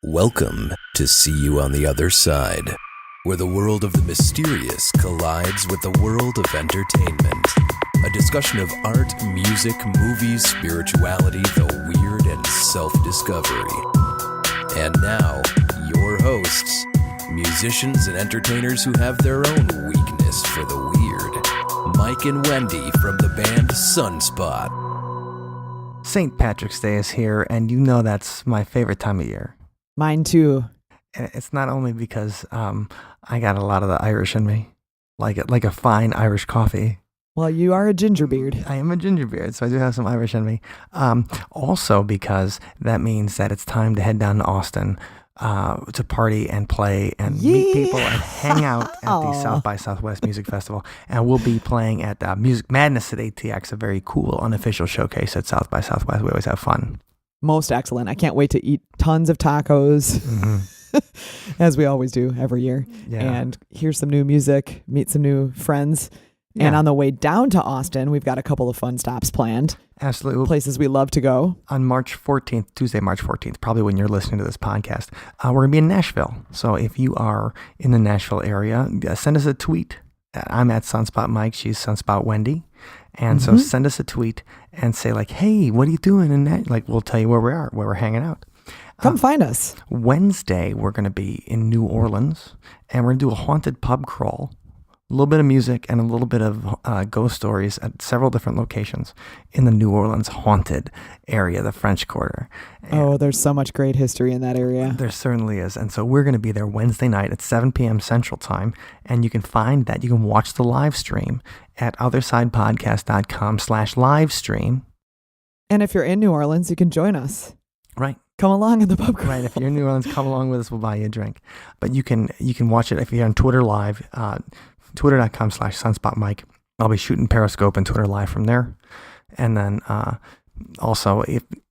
Welcome to See You on the Other Side, where the world of the mysterious collides with the world of entertainment. A discussion of art, music, movies, spirituality, the weird, and self-discovery. And now, your hosts, musicians and entertainers who have their own weakness for the weird, Mike and Wendy from the band Sunspot. St. Patrick's Day is here, and you know that's my favorite time of year. Mine too. And it's not only because I got a lot of the Irish in me, like a fine Irish coffee. Well, you are a gingerbeard. I am a gingerbeard, so I do have some Irish in me. Also because that means that it's time to head down to Austin to party and play and meet people and hang out at the South by Southwest Music Festival. And we'll be playing at Music Madness at ATX, a very cool unofficial showcase at South by Southwest. We always have fun. Most excellent. I can't wait to eat tons of tacos, as we always do every year, and hear some new music, meet some new friends. Yeah. And on the way down to Austin, we've got a couple of fun stops planned. Absolutely. Places we love to go. On March 14th, Tuesday, March 14th, probably when you're listening to this podcast, we're going to be in Nashville. So if you are in the Nashville area, send us a tweet. I'm at Sunspot Mike. She's Sunspot Wendy. And so send us a tweet and say like, hey, what are you doing in that? Like, we'll tell you where we are, where we're hanging out. Come find us. Wednesday, we're going to be in New Orleans, and we're going to do a haunted pub crawl. A little bit of music and a little bit of ghost stories at several different locations in the New Orleans haunted area, the French Quarter. And there's so much great history in that area. There certainly is. And so we're going to be there Wednesday night at 7 p.m. Central Time. And you can find that. You can watch the live stream at othersidepodcast.com/live stream. And if you're in New Orleans, you can join us. Right. Come along in the pub crawl. Right. If you're in New Orleans, come along with us. We'll buy you a drink. But you can watch it if you're on Twitter Live. Twitter.com/sunspotmike. I'll be shooting Periscope and Twitter Live from there. And then also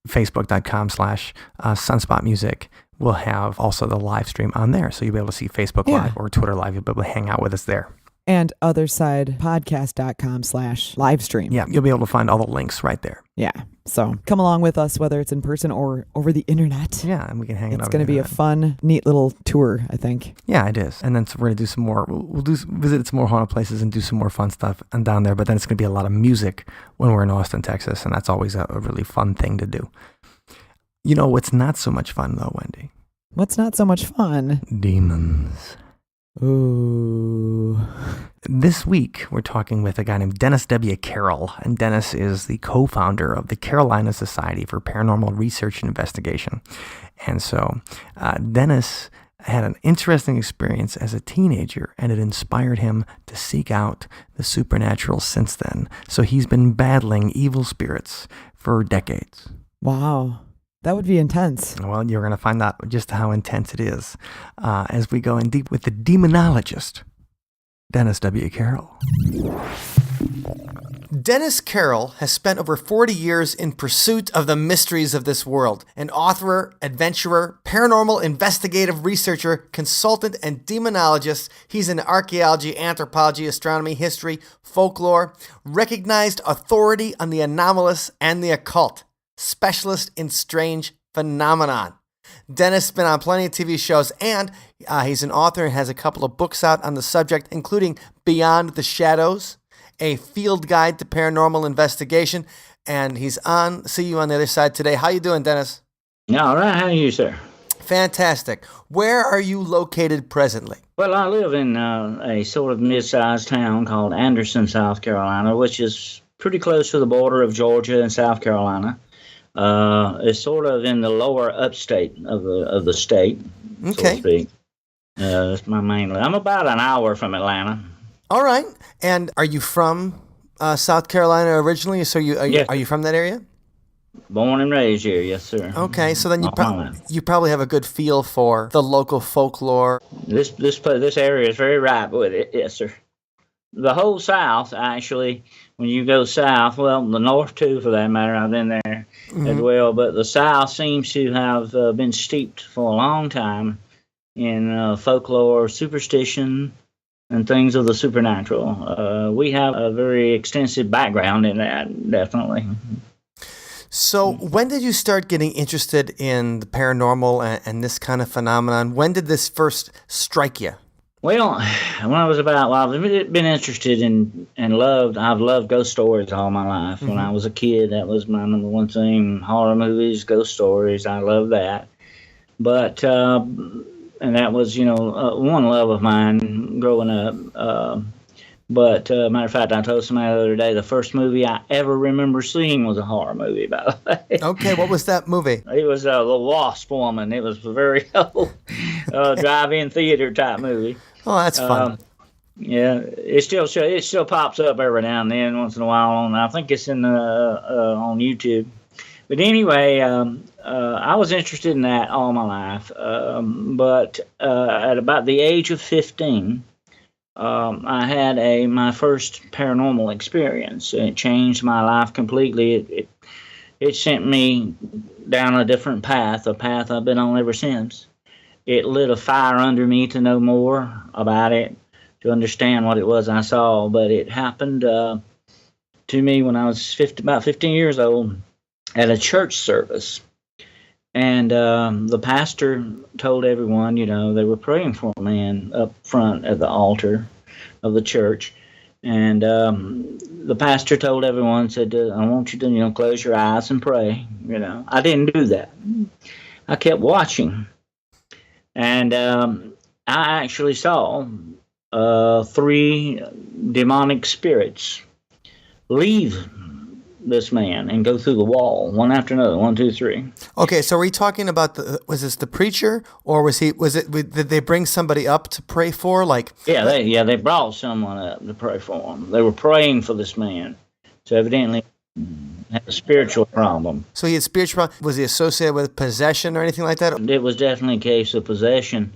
Facebook.com/sunspotmusic will have also the live stream on there. So you'll be able to see Facebook Live or Twitter Live. You'll be able to hang out with us there. And othersidepodcast.com/livestream. Yeah, you'll be able to find all the links right there. Yeah. So come along with us, whether it's in person or over the internet. Yeah, and we can hang out. It's going to be a fun, neat little tour, I think. Yeah, it is. And then so we're going to do some more. We'll visit some more haunted places and do some more fun stuff and down there. But then it's going to be a lot of music when we're in Austin, Texas, and that's always a really fun thing to do. You know what's not so much fun though, Wendy? What's not so much fun? Demons. Ooh. This week, we're talking with a guy named Dennis W. Carroll, and Dennis is the co-founder of the Carolina Society for Paranormal Research and Investigation. And so, Dennis had an interesting experience as a teenager, and it inspired him to seek out the supernatural since then. So he's been battling evil spirits for decades. Wow. That would be intense. Well, you're going to find out just how intense it is as we go in deep with the demonologist, Dennis W. Carroll. Dennis Carroll has spent over 40 years in pursuit of the mysteries of this world. An author, adventurer, paranormal investigative researcher, consultant, and demonologist, he's in archaeology, anthropology, astronomy, history, folklore, recognized authority on the anomalous and the occult. Specialist in strange phenomenon. Dennis has been on plenty of TV shows, and he's an author and has a couple of books out on the subject, including Beyond the Shadows, a field guide to paranormal investigation, and he's on See You on the Other Side today. How you doing, Dennis? All right. How are you, sir? Fantastic. Where are you located presently? Well, I live in a sort of mid-sized town called Anderson, South Carolina, which is pretty close to the border of Georgia and South Carolina. It's sort of in the lower upstate of the state, so to speak. It's my main. I'm about an hour from Atlanta. All right. And are you from South Carolina originally? So are you from that area? Born and raised here, yes, sir. Okay, so then you probably have a good feel for the local folklore. This area is very ripe with it, yes, sir. The whole South, actually, when you go south, well, the North too, for that matter, I've been there as well, but the South seems to have been steeped for a long time in folklore, superstition, and things of the supernatural. We have a very extensive background in that, definitely. So when did you start getting interested in the paranormal and this kind of phenomenon? When did this first strike you? Well, when I was I've been interested in and I've loved ghost stories all my life. When I was a kid, that was my number one thing: horror movies, ghost stories. I love that. But and that was, one love of mine growing up. But matter of fact, I told somebody the other day the first movie I ever remember seeing was a horror movie. By the way. Okay, what was that movie? It was The Wasp Woman. It was a very old drive-in theater type movie. Oh, that's fun. Yeah, it still pops up every now and then, once in a while. I think it's on YouTube. But anyway, I was interested in that all my life. But at about the age of 15, I had my first paranormal experience. It changed my life completely. It sent me down a different path, a path I've been on ever since. It lit a fire under me to know more about it, to understand what it was I saw. But it happened to me when I was about 15 years old at a church service. And the pastor told everyone, they were praying for a man up front at the altar of the church. And the pastor told everyone, said, I want you to, close your eyes and pray. I didn't do that. I kept watching. And I actually saw 3 demonic spirits leave this man and go through the wall, one after another, 1, 2, 3. Okay, so are we talking about was this the preacher, or did they bring somebody up to pray for? They brought someone up to pray for him. They were praying for this man. So evidently had a spiritual problem. So he had spiritual problem. Was he associated with possession or anything like that? It was definitely a case of possession.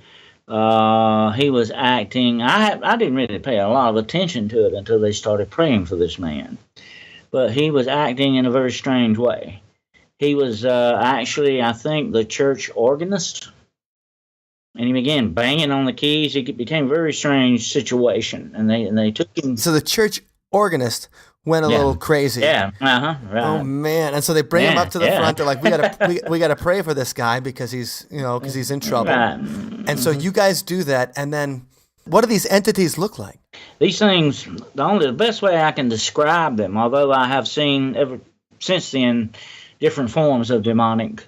He was acting. I didn't really pay a lot of attention to it until they started praying for this man. But he was acting in a very strange way. He was actually, I think, the church organist. And he began banging on the keys. It became a very strange situation. And they took him. So the church organist went a little crazy. Yeah. Right. Oh man! And so they bring him up to the front. They're like, we gotta pray for this guy because he's in trouble. Right. And so you guys do that, and then what do these entities look like? These things, the best way I can describe them, although I have seen ever since then different forms of demonic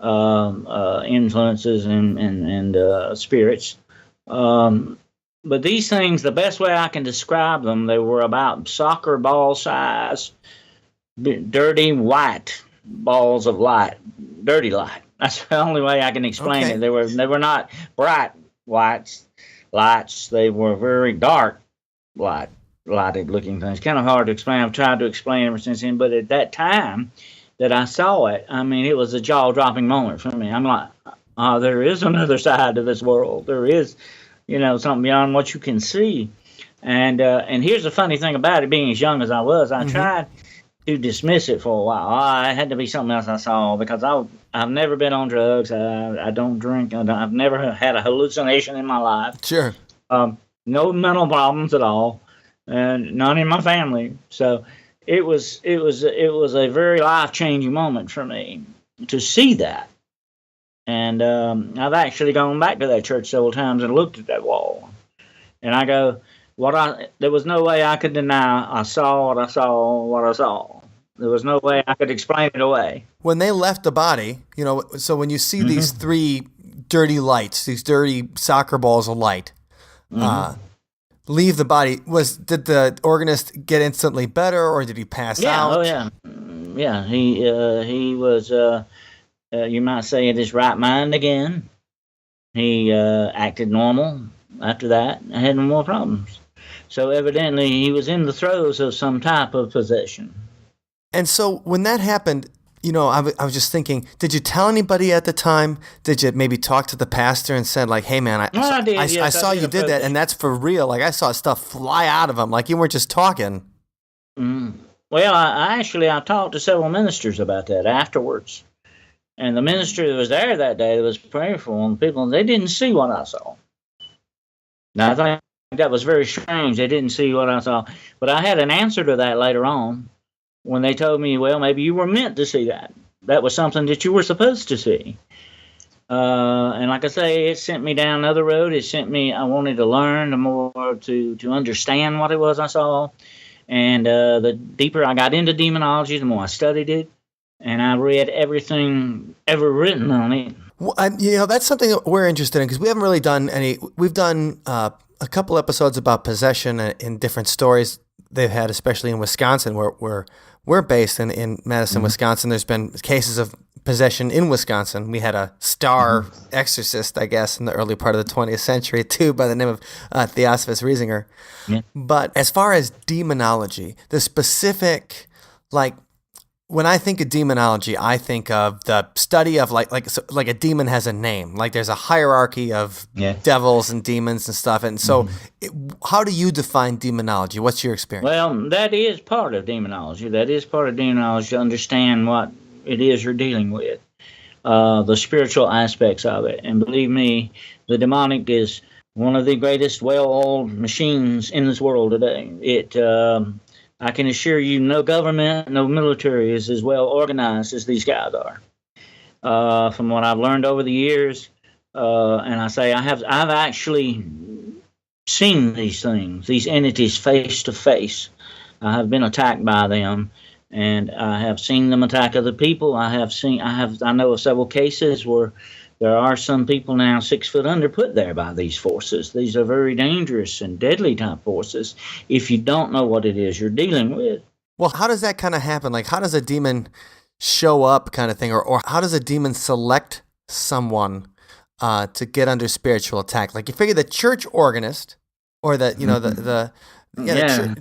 influences and spirits. But these things, the best way I can describe them, they were about soccer ball size, dirty white balls of light, dirty light. That's the only way I can explain it. They were not bright lights. They were very dark lighted looking things. Kind of hard to explain. I've tried to explain ever since then. But at that time that I saw it, it was a jaw-dropping moment for me. I'm like, there is another side to this world. There is, something beyond what you can see. And here's the funny thing about it, being as young as I was, I tried to dismiss it for a while. It had to be something else I saw because I've never been on drugs. I don't drink. I've never had a hallucination in my life. Sure. No mental problems at all, and none in my family. So it was a very life-changing moment for me to see that. And I've actually gone back to that church several times and looked at that wall. And I go, there was no way I could deny I saw what I saw. There was no way I could explain it away. When they left the body, so when you see these 3 dirty lights, these dirty soccer balls of light, leave the body, did the organist get instantly better, or did he pass out? Oh yeah. Yeah, he was, you might say, in his right mind again. He acted normal after that. I had no more problems. So evidently he was in the throes of some type of possession. And so when that happened, I was just thinking, did you tell anybody at the time? Did you maybe talk to the pastor and said, like, hey, man, I saw you did that, and that's for real. Like, I saw stuff fly out of him. Like, you weren't just talking. Well, I talked to several ministers about that afterwards. And the minister that was there that day that was praying for them, they didn't see what I saw. Now, I think that was very strange. They didn't see what I saw. But I had an answer to that later on. when they told me, well, maybe you were meant to see that. That was something that you were supposed to see. And like I say, it sent me down another road. I wanted to learn more to understand what it was I saw. And the deeper I got into demonology, the more I studied it. And I read everything ever written on it. Well, that's something that we're interested in, because we haven't really done any. We've done a couple episodes about possession in different stories they've had, especially in Wisconsin, where we're based in Madison, Wisconsin. There's been cases of possession in Wisconsin. We had a star exorcist, I guess, in the early part of the 20th century, too, by the name of Theosophus Riesinger. Yeah. But as far as demonology, the specific, like, when I think of demonology, I think of the study of like a demon has a name. Like there's a hierarchy of devils and demons and stuff. And so how do you define demonology? What's your experience? Well, that is part of demonology. To understand what it is you're dealing with, the spiritual aspects of it. And believe me, the demonic is one of the greatest well-oiled machines in this world today. I can assure you, no government, no military is as well organized as these guys are. From what I've learned over the years, and I say I've actually seen these things, these entities face to face. I have been attacked by them, and I have seen them attack other people. I know of several cases where there are some people now 6 foot under put there by these forces. These are very dangerous and deadly type forces if you don't know what it is you're dealing with. Well, how does that kind of happen? Like, how does a demon show up kind of thing? Or how does a demon select someone to get under spiritual attack? Like, you figure the church organist or the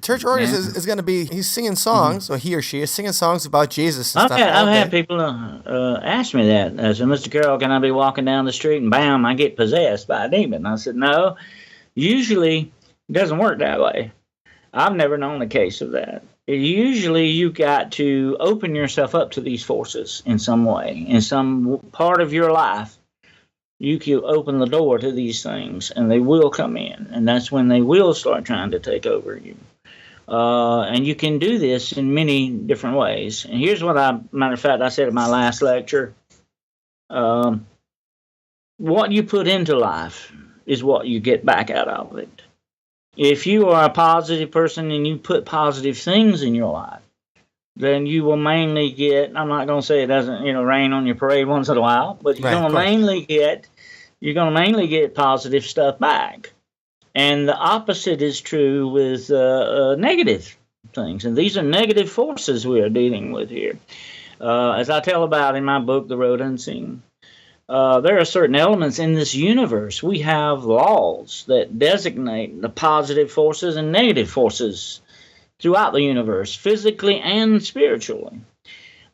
church organist is going to be, he's singing songs, or he or she is singing songs about Jesus and stuff. I've had people ask me that. I said, Mr. Carroll, can I be walking down the street and bam, I get possessed by a demon? I said, no, usually it doesn't work that way. I've never known a case of that. Usually you got to open yourself up to these forces in some way, in some part of your life. You can open the door to these things, and they will come in, and that's when they will start trying to take over you. And you can do this in many different ways. And here's what matter of fact, I said in my last lecture. What you put into life is what you get back out of it. If you are a positive person and you put positive things in your life, then you will mainly get, I'm not going to say it doesn't, rain on your parade once in a while, but you're going to mainly get positive stuff back. And the opposite is true with negative things. And these are negative forces we are dealing with here. As I tell about in my book, The Road Unseen, there are certain elements in this universe. We have laws that designate the positive forces and negative forces throughout the universe, physically and spiritually.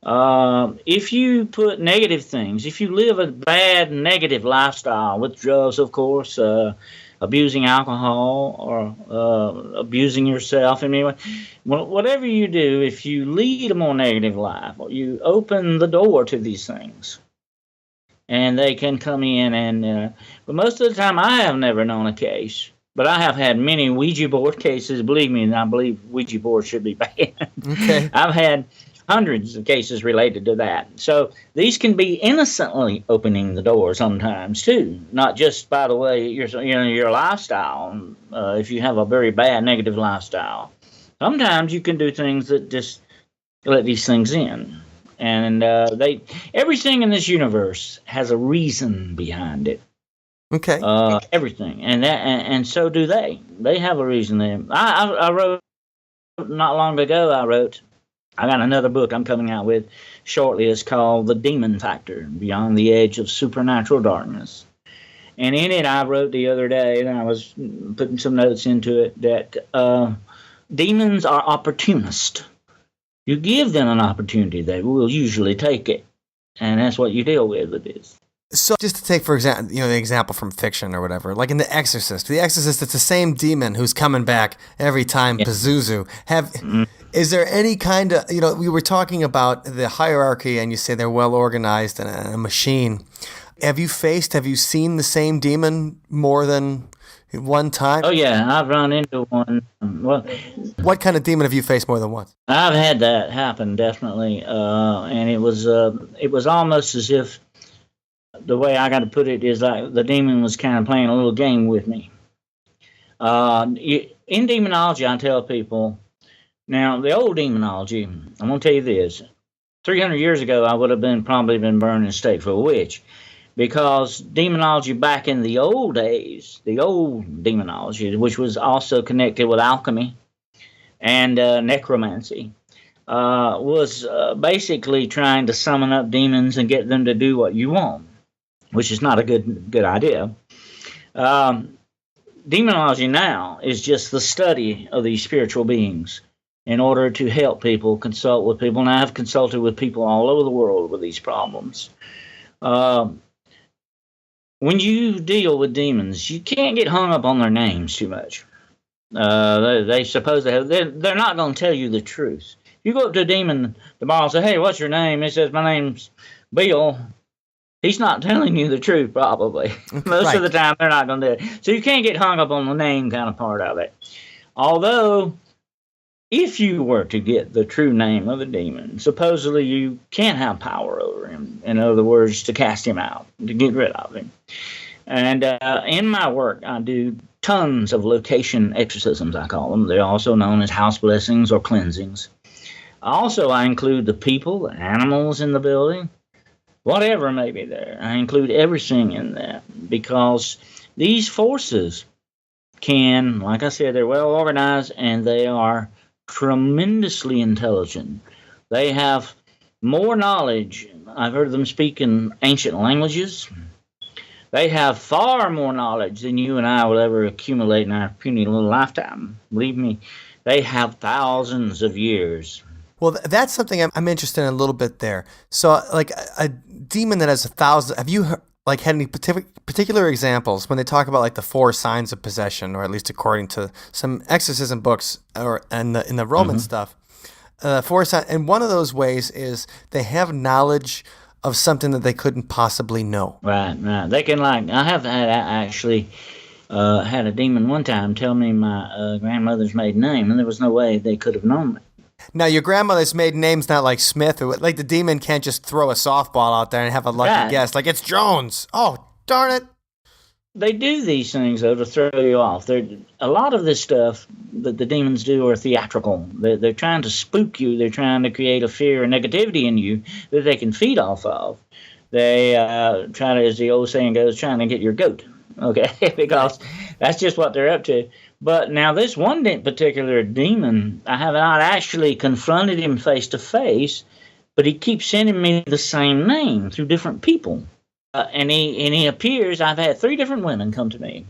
If you put negative things, if you live a bad negative lifestyle with drugs, of course, abusing alcohol or abusing yourself in any way, whatever you do, if you lead a more negative life, you open the door to these things. And they can come in but most of the time I have never known a case. But I have had many Ouija board cases, believe me, and I believe Ouija board should be banned. Okay. I've had hundreds of cases related to that. So these can be innocently opening the door sometimes, too. Not just, by the way, your lifestyle, if you have a very bad negative lifestyle. Sometimes you can do things that just let these things in. And everything in this universe has a reason behind it. Okay. Everything, and so do they. They have a reason. I wrote not long ago. I got another book I'm coming out with shortly. It's called The Demon Factor: Beyond the Edge of Supernatural Darkness. And in it, I wrote the other day, and I was putting some notes into it, that demons are opportunists. You give them an opportunity, they will usually take it, and that's what you deal with this. So just to take, for example, the example from fiction or whatever, like in The Exorcist, it's the same demon who's coming back every time, Pazuzu. Is there any kind of, we were talking about the hierarchy and you say they're well organized and a machine. Have you seen the same demon more than one time? Oh yeah, I've run into one. Well, what kind of demon have you faced more than once? I've had that happen definitely, and it was almost as if, the way I got to put it is like the demon was kind of playing a little game with me. In demonology, I tell people, now the old demonology, I'm going to tell you this: 300 years ago, I would have probably been burned in stake for a witch. Because demonology back in the old days, the old demonology, which was also connected with alchemy and necromancy, was basically trying to summon up demons and get them to do what you want, which is not a good idea. Demonology now is just the study of these spiritual beings in order to help people, consult with people, and I have consulted with people all over the world with these problems. When you deal with demons, you can't get hung up on their names too much. They suppose they're not going to tell you the truth. You go up to a demon tomorrow and say, "Hey, what's your name?" He says, "My name's Bill." He's not telling you the truth, probably. Most of the time, they're not going to do it. So you can't get hung up on the name kind of part of it. Although, if you were to get the true name of a demon, supposedly you can have power over him. In other words, to cast him out, to get rid of him. And in my work, I do tons of location exorcisms, I call them. They're also known as house blessings or cleansings. Also, I include the people, the animals in the building, whatever may be there. I include everything in that because these forces can, like I said, they're well organized and they are tremendously intelligent. They have more knowledge. I've heard them speak in ancient languages. They have far more knowledge than you and I will ever accumulate in our puny little lifetime. Believe me, they have thousands of years. Well, that's something I'm interested in a little bit there. So, like a demon that has 1,000. Have you had any particular examples when they talk about like the 4 signs of possession, or at least according to some exorcism books or in the Roman stuff? 4 signs, and one of those ways is they have knowledge of something that they couldn't possibly know. Right. They can I have actually had a demon one time tell me my grandmother's maiden name, and there was no way they could have known that. Now, your grandmother's maiden name's not like Smith, or like the demon can't just throw a softball out there and have a lucky guess. Like, it's Jones. Oh, darn it. They do these things, though, to throw you off. A lot of this stuff that the demons do are theatrical. They're trying to spook you. They're trying to create a fear and negativity in you that they can feed off of. They try to, as the old saying goes, trying to get your goat, okay? Because that's just what they're up to. But now this one particular demon, I have not actually confronted him face to face, but he keeps sending me the same name through different people. And he appears, I've had 3 different women come to me.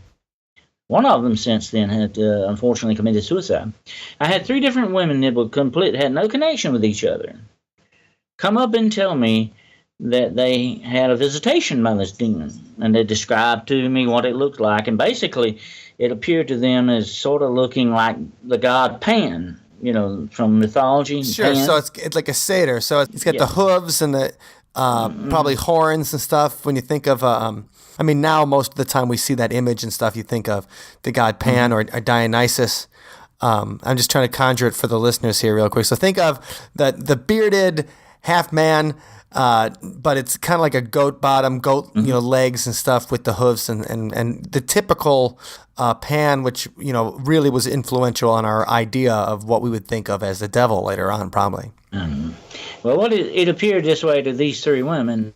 One of them since then had unfortunately committed suicide. I had 3 different women that had no connection with each other come up and tell me that they had a visitation by this demon. And they described to me what it looked like. And basically, it appeared to them as sort of looking like the god Pan, from mythology. Sure, Pan. so it's like a satyr. So it's got the hooves and the probably horns and stuff. When you think of, now most of the time we see that image and stuff, you think of the god Pan or Dionysus. I'm just trying to conjure it for the listeners here real quick. So think of the bearded half man, but it's kind of like a goat bottom, legs and stuff with the hooves and the typical Pan, which really was influential on our idea of what we would think of as the devil later on, probably. Well, it appeared this way to these 3 women,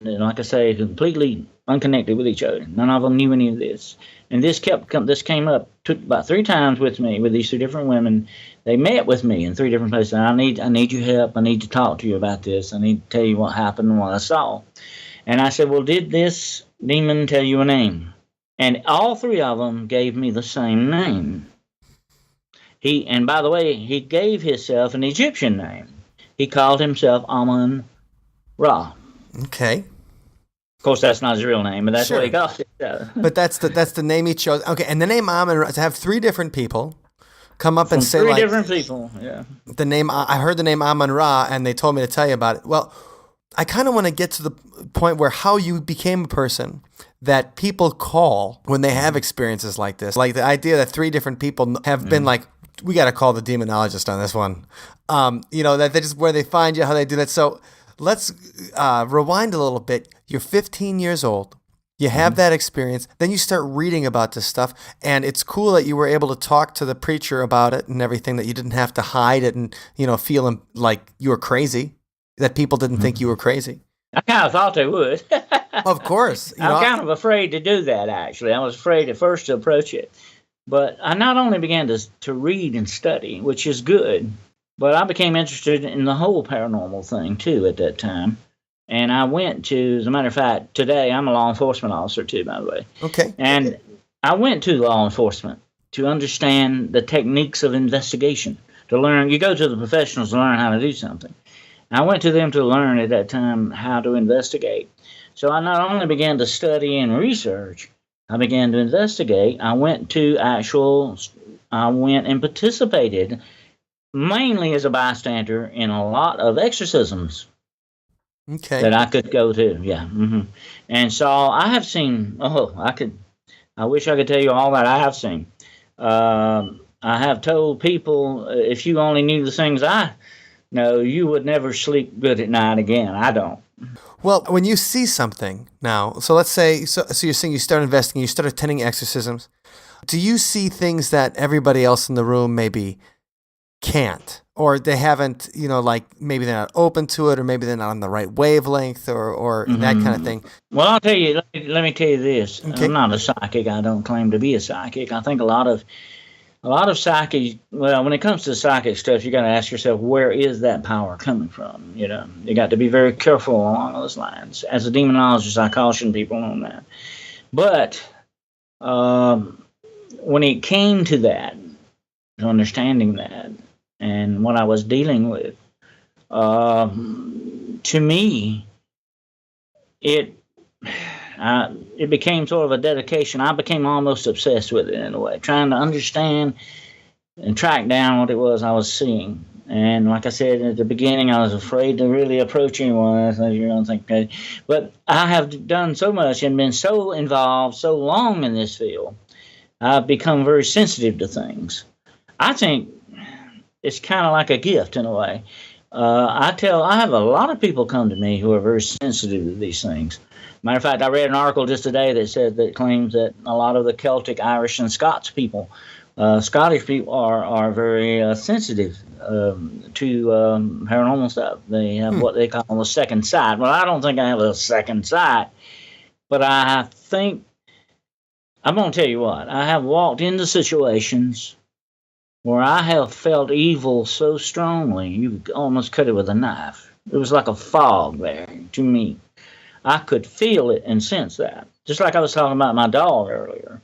like I say, completely unconnected with each other. None of them knew any of this. And this came up, took about 3 times with me, with these 3 different women. They met with me in 3 different places. I need your help. I need to talk to you about this. I need to tell you what happened and what I saw. And I said, well, did this demon tell you a name? And all 3 of them gave me the same name. And by the way, he gave himself an Egyptian name. He called himself Amun-Ra. Okay. Of course, that's not his real name, but that's what he called it. But that's the name he chose. Okay, and the name Amun-Ra, to have 3 different people come up and say 3 different people, yeah. I heard the name Amun-Ra, and they told me to tell you about it. Well, I kind of want to get to the point where how you became a person that people call when they have experiences like this. Like the idea that 3 different people have been like, we got to call the demonologist on this one. That they just where they find you, how they do that. So let's rewind a little bit. You're 15 years old. You have that experience. Then you start reading about this stuff. And it's cool that you were able to talk to the preacher about it and everything, that you didn't have to hide it and, feel like you were crazy, that people didn't think you were crazy. I kind of thought they would. Of course. I'm kind of afraid to do that, actually. I was afraid at first to approach it. But I not only began to read and study, which is good, but I became interested in the whole paranormal thing, too, at that time. And I went to, as a matter of fact, today, I'm a law enforcement officer, too, by the way. Okay. And I went to law enforcement to understand the techniques of investigation, to learn. You go to the professionals to learn how to do something. I went to them to learn at that time how to investigate. So I not only began to study and research, I began to investigate. I went and participated mainly as a bystander in a lot of exorcisms that I could go to. Yeah. And so I have seen, I wish I could tell you all that I have seen. I have told people, if you only knew the things I know, you would never sleep good at night again. I don't. Well, when you see something now, so let's say, so you're saying you start investigating, you start attending exorcisms. Do you see things that everybody else in the room maybe can't? Or they haven't, like maybe they're not open to it, or maybe they're not on the right wavelength, or that kind of thing? Well, I'll tell you, let me tell you this. Okay. I'm not a psychic. I don't claim to be a psychic. I think a lot of psychic, well, when it comes to psychic stuff, you got to ask yourself, where is that power coming from? You got to be very careful along those lines. As a demonologist, I caution people on that. But when it came to that, to understanding that, and what I was dealing with, to me, it became sort of a dedication. I became almost obsessed with it in a way, trying to understand and track down what it was I was seeing. And like I said at the beginning, I was afraid to really approach anyone. I thought, okay. But I have done so much and been so involved so long in this field, I've become very sensitive to things. I think it's kind of like a gift in a way. I have a lot of people come to me who are very sensitive to these things. Matter of fact, I read an article just today that claims that a lot of the Celtic, Irish, and Scottish people are very sensitive to paranormal stuff. They have what they call a second sight. Well, I don't think I have a second sight, but I think, I'm going to tell you what, I have walked into situations where I have felt evil so strongly, you almost cut it with a knife. It was like a fog there to me. I could feel it and sense that. Just like I was talking about my dog earlier.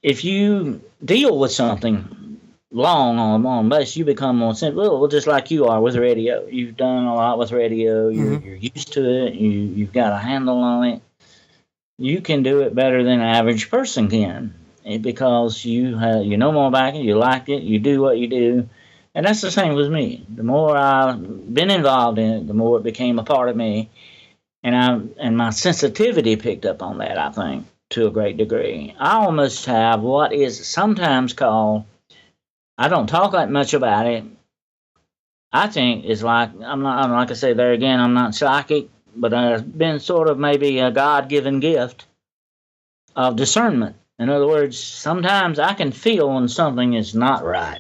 If you deal with something long on a long basis, you become more sensitive. Well, just like you are with radio. You've done a lot with radio. You're used to it. You've got a handle on it. You can do it better than an average person can. Because you know more about it, you like it, you do what you do. And that's the same with me. The more I've been involved in it, the more it became a part of me. And my sensitivity picked up on that, I think, to a great degree. I almost have what is sometimes called, I don't talk that much about it. I think it's like, I'm like I say there again, I'm not psychic, but I've been sort of maybe a God-given gift of discernment. In other words, sometimes I can feel when something is not right.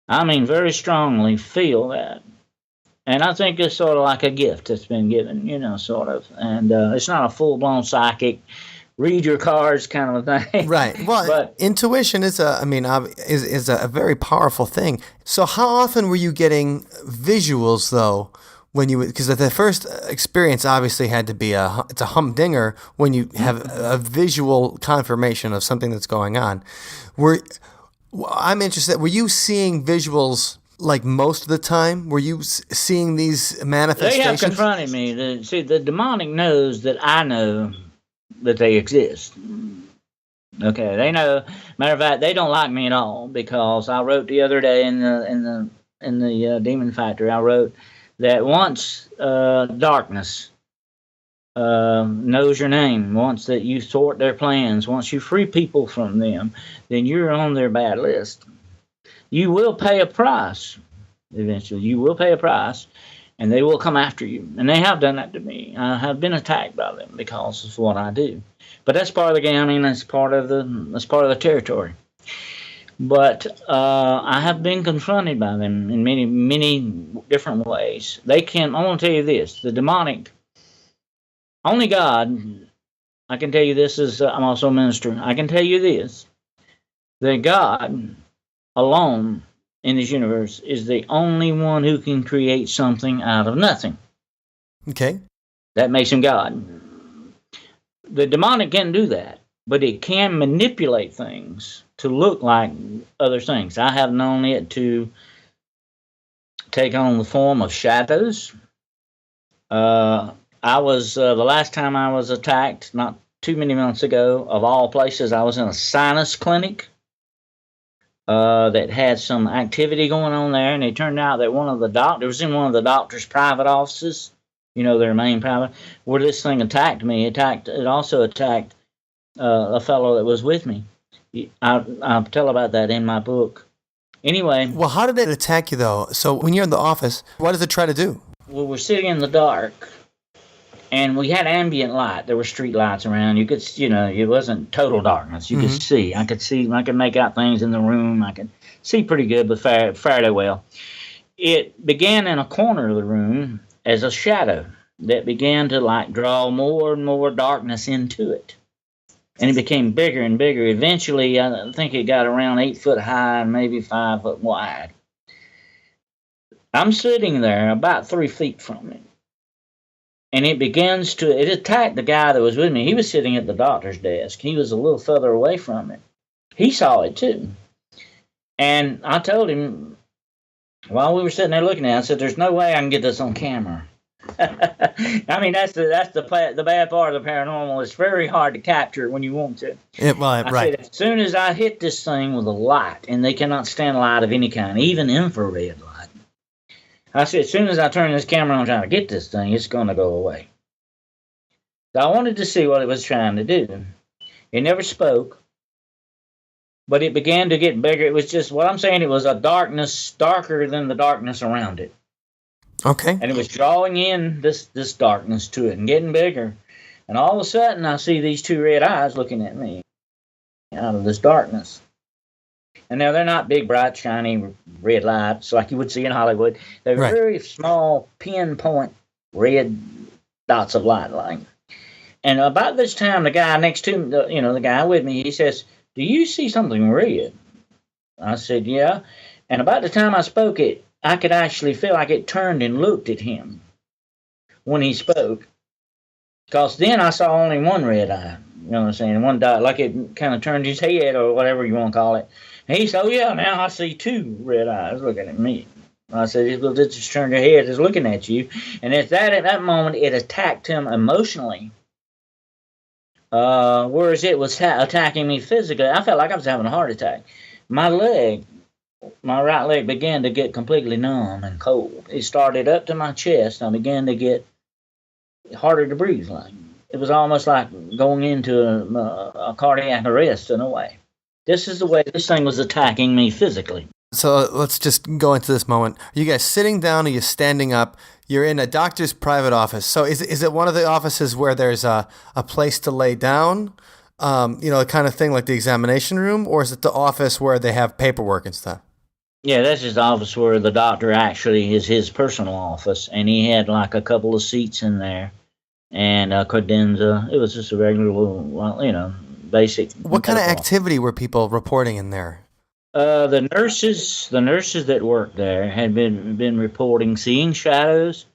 I mean, very strongly feel that. And I think it's sort of like a gift that's been given, sort of. And it's not a full-blown psychic, read your cards kind of a thing. Right. Well, but intuition is a very powerful thing. So how often were you getting visuals, though, because the first experience obviously had to be it's a humdinger when you have a visual confirmation of something that's going on. I'm interested, were you seeing visuals like most of the time? Were you seeing these manifestations? They have confronted me. The demonic knows that I know that they exist. Okay, they know. Matter of fact, they don't like me at all because I wrote the other day in in the Demon Factory, I wrote that once darkness knows your name, once that you thwart their plans, once you free people from them, then you're on their bad list. You will pay a price eventually. You will pay a price, and they will come after you. And they have done that to me. I have been attacked by them because of what I do. But that's part of the game. I mean, that's part of the territory. But I have been confronted by them in many, many different ways. I want to tell you this: the demonic. Only God, I can tell you this is, I'm also a minister, I can tell you this, that God alone in this universe is the only one who can create something out of nothing. Okay. That makes him God. The demonic can't do that, but it can manipulate things to look like other things. I have known it to take on the form of shadows. I was, the last time I was attacked, not too many months ago, of all places, I was in a sinus clinic that had some activity going on there, and it turned out that one of the doctors was in one of the doctor's private offices, their main private, where this thing attacked me. It also attacked a fellow that was with me. I'll tell about that in my book. Anyway. Well, how did it attack you, though? So when you're in the office, what does it try to do? Well, we're sitting in the dark. And we had ambient light. There were street lights around. You could, it wasn't total darkness. You could see. I could make out things in the room. I could see pretty good, but fairly well. It began in a corner of the room as a shadow that began to draw more and more darkness into it. And it became bigger and bigger. Eventually, I think it got around 8 foot high and maybe 5 foot wide. I'm sitting there about 3 feet from it. And it attacked the guy that was with me. He was sitting at the doctor's desk. He was a little further away from it. He saw it too. And I told him, while we were sitting there looking at it, I said, there's no way I can get this on camera. I mean, that's the bad part of the paranormal. It's very hard to capture when you want to. I said, as soon as I hit this thing with a light, and they cannot stand light of any kind, even infrared light, I said, as soon as I turn this camera on trying to get this thing, it's going to go away. So I wanted to see what it was trying to do. It never spoke, but it began to get bigger. It was just, what I'm saying, it was a darkness darker than the darkness around it. Okay. And it was drawing in this darkness to it and getting bigger. And all of a sudden, I see these 2 red eyes looking at me out of this darkness. And now they're not big, bright, shiny red lights like you would see in Hollywood. They're very small, pinpoint red dots of light. And about this time, the guy next to me, the guy with me, he says, "Do you see something red?" I said, "Yeah." And about the time I spoke it, I could actually feel like it turned and looked at him when he spoke. Because then I saw only one red eye. You know what I'm saying? One dot, like it kind of turned his head or whatever you want to call it. And he said, "Oh, yeah, now I see 2 red eyes looking at me." I said, "It just turned your head, it's looking at you." And at that moment, it attacked him emotionally. Whereas it was attacking me physically. I felt like I was having a heart attack. My right leg began to get completely numb and cold. It started up to my chest. I began to get harder to breathe. It was almost like going into a cardiac arrest in a way. This is the way this thing was attacking me physically. So let's just go into this moment. Are you guys sitting down? Are you standing up? You're in a doctor's private office. So is it one of the offices where there's a place to lay down, the kind of thing like the examination room? Or is it the office where they have paperwork and stuff? Yeah, that's his office where the doctor actually is his personal office. And he had a couple of seats in there and a credenza. It was just a regular little, basic. What kind of activity were people reporting in there? The nurses that worked there had been reporting seeing shadows,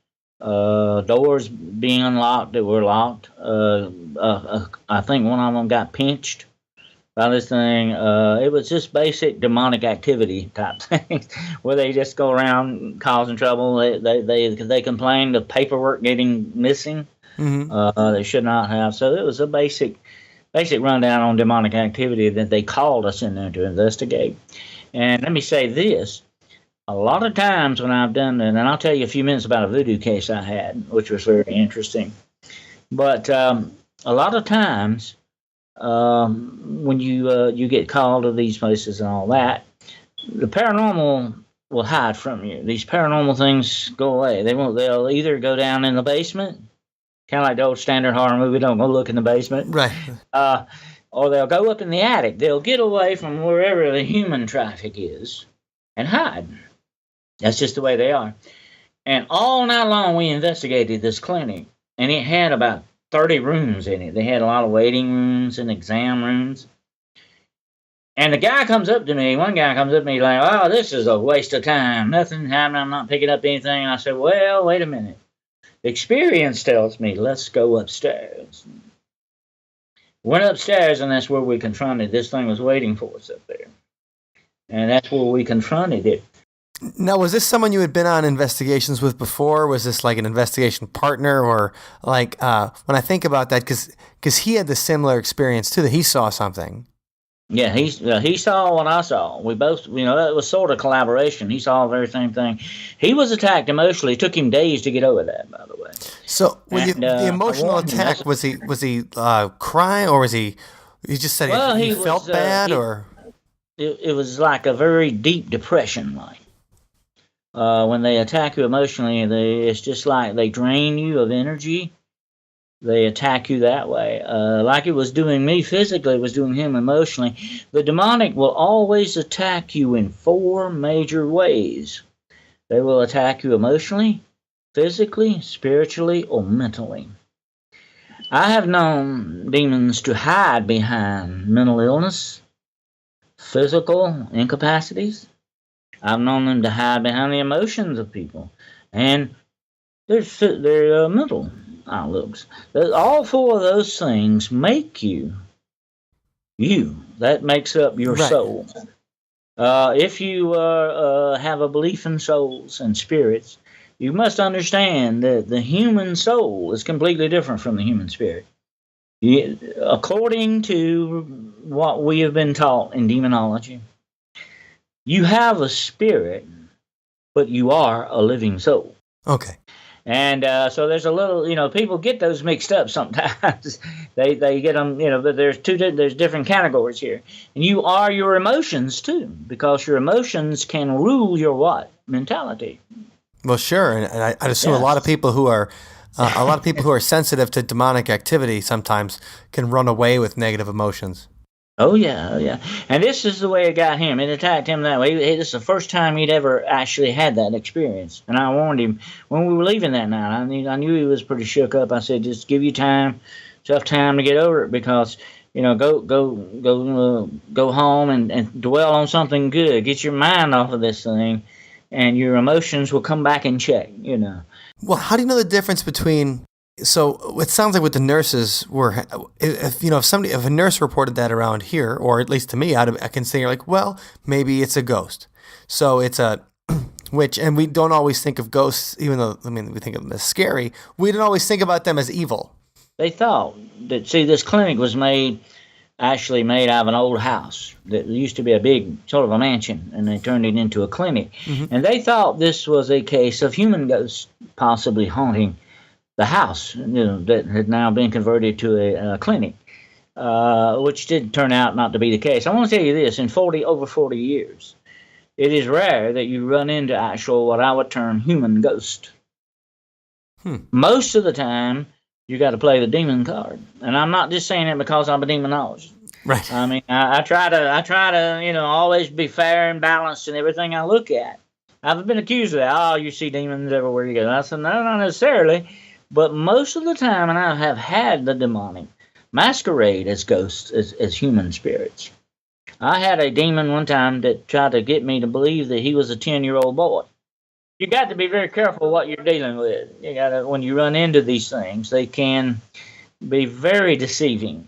doors being unlocked that were locked. I think one of them got pinched by this thing. It was just basic demonic activity type things where they just go around causing trouble. They complained of paperwork getting missing. Mm-hmm. They should not have. So it was a basic rundown on demonic activity that they called us in there to investigate. And let me say this. a lot of times when I've done that, and I'll tell you a few minutes about a voodoo case I had, which was very interesting. But a lot of times when you get called to these places and all that, the paranormal will hide from you. These paranormal things go away. They'll either go down in the basement, kind of like the old standard horror movie, don't go look in the basement. Right. Or they'll go up in the attic. They'll get away from wherever the human traffic is and hide. That's just the way they are. And all night long we investigated this clinic, and it had about 30 rooms in it. They had a lot of waiting rooms and exam rooms. And the guy comes up to me, one guy comes up to me like, oh, this is a waste of time. Nothing happened. I'm not picking up anything. And I said, well, wait a minute. Experience tells me, let's go upstairs. Went upstairs, and that's where we confronted. This thing was waiting for us up there. And that's where we confronted it. Now, was this someone you had been on investigations with before? Was this like an investigation partner? Or like, when I think about that, because he had the similar experience too, that he saw something. Yeah, he saw what I saw. We both, that was sort of collaboration. He saw the very same thing. He was attacked emotionally. It took him days to get over that, by the way. So, the emotional attack, was he crying, or was he just said he felt bad, or? It was like a very deep depression, like. When they attack you emotionally, it's just like they drain you of energy. They attack you that way. Like it was doing me physically, it was doing him emotionally. The demonic will always attack you in 4 major ways. They will attack you emotionally, physically, spiritually, or mentally. I have known demons to hide behind mental illness, physical incapacities. I've known them to hide behind the emotions of people and their mental outlooks. All 4 of those things make you. That makes up your soul. If you have a belief in souls and spirits, you must understand that the human soul is completely different from the human spirit. According to what we have been taught in demonology, you have a spirit, but you are a living soul. Okay. And so there's a little, people get those mixed up sometimes. they get them, but there's different categories here. And you are your emotions too, because your emotions can rule your what? Mentality. Well, sure. And I'd assume a lot of people who are sensitive to demonic activity sometimes can run away with negative emotions. Oh, yeah. And this is the way it got him. It attacked him that way. This is the first time he'd ever actually had that experience. And I warned him when we were leaving that night. I knew he was pretty shook up. I said, just give you tough time to get over it, because, go home and dwell on something good. Get your mind off of this thing, and your emotions will come back in check, Well, how do you know the difference between... So it sounds like what the nurses were, if a nurse reported that around here, or at least to me, I can say, like, well, maybe it's a ghost. So it's a witch, and we don't always think of ghosts, even though, we think of them as scary. We don't always think about them as evil. They thought that, this clinic was actually made out of an old house that used to be a big, sort of a mansion, and they turned it into a clinic. Mm-hmm. And they thought this was a case of human ghosts possibly haunting the house, that had now been converted to a clinic, which did turn out not to be the case. I want to tell you this: in over 40 years, it is rare that you run into actual, what I would term, human ghost. Most of the time, you got to play the demon card, and I'm not just saying it because I'm a demonologist. Right. I try to, always be fair and balanced in everything I look at. I've been accused of that. Oh, you see demons everywhere you go. I said, no, not necessarily. But most of the time, and I have had the demonic masquerade as ghosts, as human spirits. I had a demon one time that tried to get me to believe that he was a 10-year-old boy. You got to be very careful what you're dealing with. You got to, when you run into these things, they can be very deceiving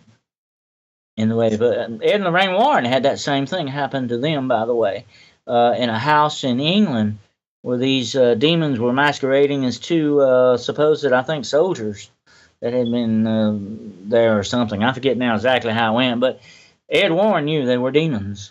in the way. But Ed and Lorraine Warren had that same thing happen to them, by the way, in a house in England, where these demons were masquerading as 2 supposed, I think, soldiers that had been there or something. I forget now exactly how it went, but Ed Warren knew they were demons.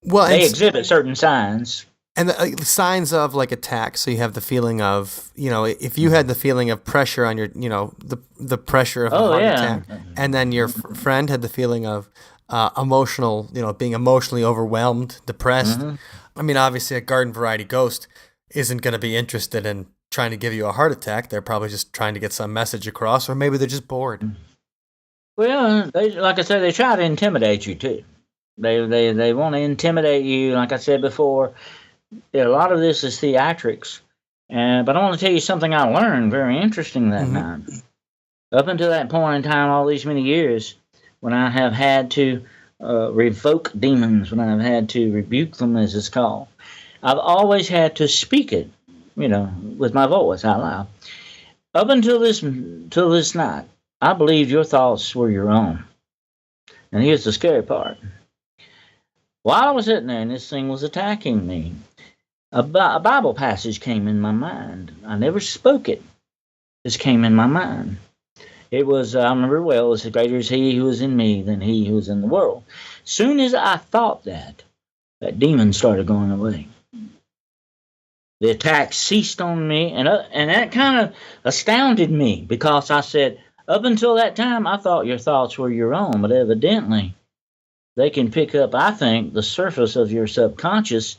Well, they exhibit certain signs. And the signs of like attack. So you have the feeling of, if you had the feeling of pressure on your, the pressure of a heart attack, and then your friend had the feeling of emotional, being emotionally overwhelmed, depressed. Mm-hmm. I mean, obviously a garden variety ghost isn't going to be interested in trying to give you a heart attack. They're probably just trying to get some message across, or maybe they're just bored. Well, like I said, they try to intimidate you too. They want to intimidate you. Like I said before, a lot of this is theatrics. But I want to tell you something I learned very interesting that night. Up until that point in time, all these many years, when I have had to revoke demons, when I've had to rebuke them, as it's called, I've always had to speak it, with my voice out loud. Up until this night, I believed your thoughts were your own. And here's the scary part. While I was sitting there and this thing was attacking me, a Bible passage came in my mind. I never spoke it. This came in my mind. It was, I remember well, it's greater is he who is in me than he who is in the world. Soon as I thought that demon started going away. The attack ceased on me, and that kind of astounded me, because I said, up until that time, I thought your thoughts were your own, but evidently they can pick up, I think, the surface of your subconscious.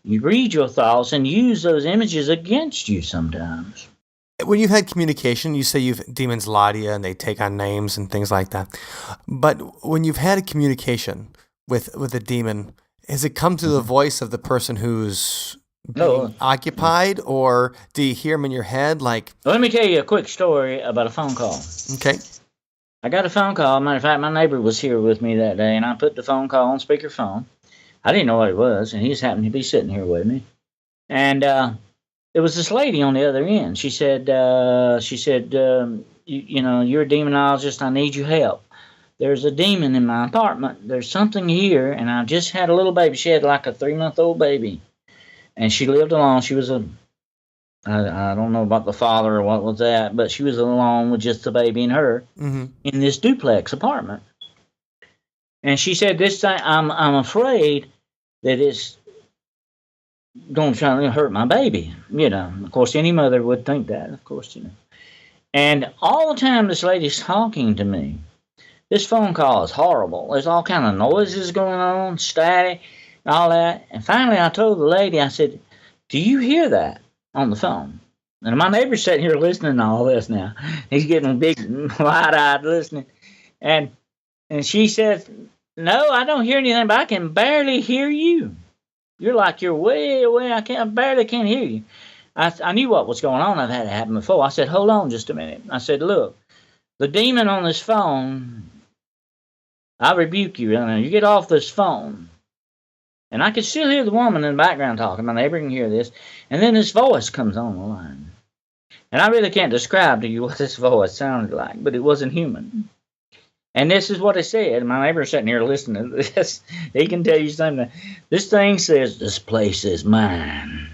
You read your thoughts and use those images against you sometimes. When you've had communication, you say demons lie to you and they take on names and things like that. But when you've had a communication with a demon, has it come through the voice of the person who's being occupied, or do you hear them in your head? Let me tell you a quick story about a phone call. Okay. I got a phone call. Matter of fact, my neighbor was here with me that day, and I put the phone call on speakerphone. I didn't know what it was, and he just happened to be sitting here with me. And there was this lady on the other end. She said, you're a demonologist. I need your help. There's a demon in my apartment. There's something here, and I just had a little baby. She had like a 3-month-old baby, and she lived alone. She was I don't know about the father or what was that, but she was alone with just the baby and her in this duplex apartment. And she said, "This thing, I'm afraid that it's going to try to hurt my baby." Of course, any mother would think that. Of course, And all the time this lady's talking to me, this phone call is horrible. There's all kind of noises going on, static, all that. And finally, I told the lady, I said, "Do you hear that on the phone?" And my neighbor's sitting here listening to all this now. He's getting big, wide-eyed listening. And she says, "No, I don't hear anything, but I can barely hear you. You're like you're way away. I barely can't hear you." I knew what was going on. I've had it happen before. I said, "Hold on just a minute." I said, "Look, the demon on this phone, I rebuke you. You get off this phone." And I could still hear the woman in the background talking. My neighbor can hear this. And then this voice comes on the line. And I really can't describe to you what this voice sounded like, but it wasn't human. And this is what it said. My neighbor's sitting here listening to this. He can tell you something. This thing says, "This place is mine."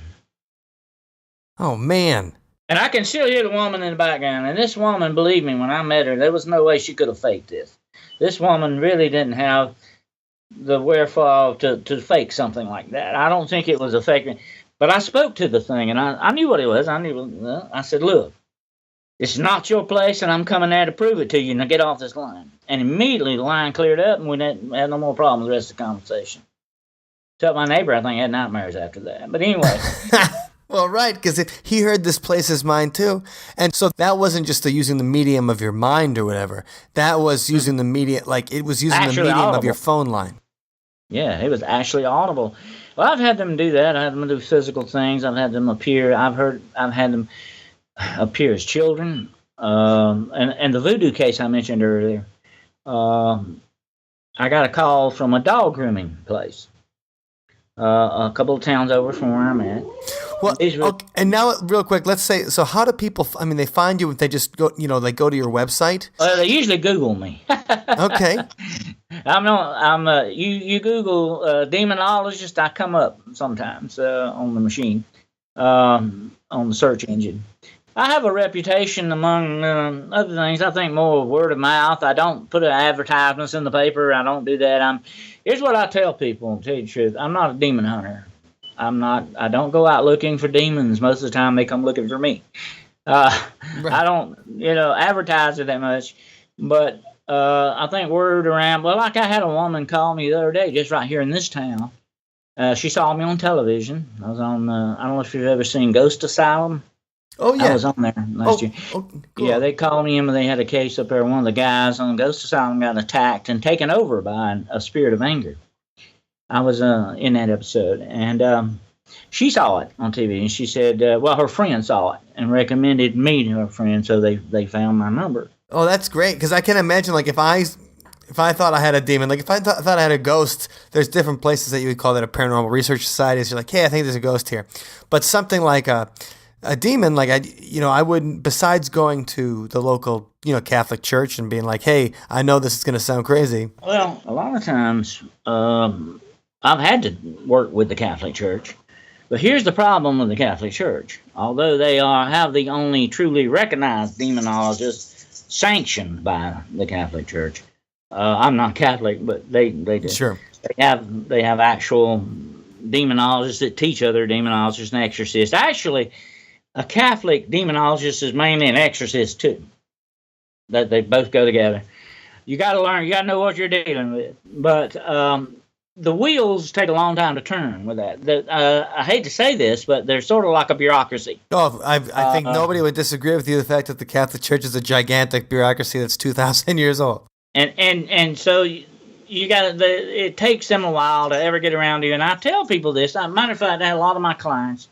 Oh, man. And I can still hear the woman in the background. And this woman, believe me, when I met her, there was no way she could have faked this. This woman really didn't have the wherewithal to fake something like that. I don't think it was a fake. But I spoke to the thing, and I knew what it was. I said, "Look, it's not your place, and I'm coming there to prove it to you. Now get off this line." And immediately the line cleared up, and we had no more problems with the rest of the conversation. Except my neighbor, I think, had nightmares after that. But anyway. Well, right, because he heard "this place is mine" too. And so that wasn't just using the medium of your mind or whatever. That was using the medium, it was using the medium of your phone line. Yeah, it was actually audible. Well, I've had them do that. I had them do physical things. I've had them appear. I've had them appear as children. And the voodoo case I mentioned earlier, I got a call from a dog grooming place a couple of towns over from where I'm at. Well, okay, and now real quick, let's say, so how do people, they find you if they just go, they go to your website? They usually Google me. Okay. You Google demonologist, I come up sometimes on the machine, on the search engine. I have a reputation among other things. I think more word of mouth. I don't put advertisements in the paper. I don't do that. Here's what I tell people, to tell you the truth. I'm not a demon hunter. I don't go out looking for demons. Most of the time they come looking for me. Right. I don't, advertise it that much. But I think word around, well, like I had a woman call me the other day, just right here in this town. She saw me on television. I was on, I don't know if you've ever seen Ghost Asylum. Oh, yeah. I was on there last year. Oh, cool. Yeah, they called me in and they had a case up there. One of the guys on Ghost Asylum got attacked and taken over by a spirit of anger. I was in that episode. And she saw it on TV. And she said, well, her friend saw it and recommended me to her friend. So they found my number. Oh, that's great. Because I can imagine, like, if I thought I had a demon, like if I thought I had a ghost, there's different places that you would call that a paranormal research society. So you're like, hey, I think there's a ghost here. But something like a demon, like I wouldn't, besides going to the local, Catholic church and being like, hey, I know this is going to sound crazy. Well, a lot of times I've had to work with the Catholic Church. But here's the problem with the Catholic Church. Although they have the only truly recognized demonologists sanctioned by the Catholic Church. I'm not Catholic, but they do. Sure. They have actual demonologists that teach other demonologists and exorcists. Actually, a Catholic demonologist is mainly an exorcist too. That they both go together. You got to learn. You got to know what you're dealing with. But the wheels take a long time to turn with that. I hate to say this, but they're sort of like a bureaucauccy. Oh, I think nobody would disagree with you. The fact that the Catholic Church is a gigantic bureaucracy that's 2,000 years old. And so you got it takes them a while to ever get around to you. And I tell people this. As a matter of fact, I had a lot of my clients.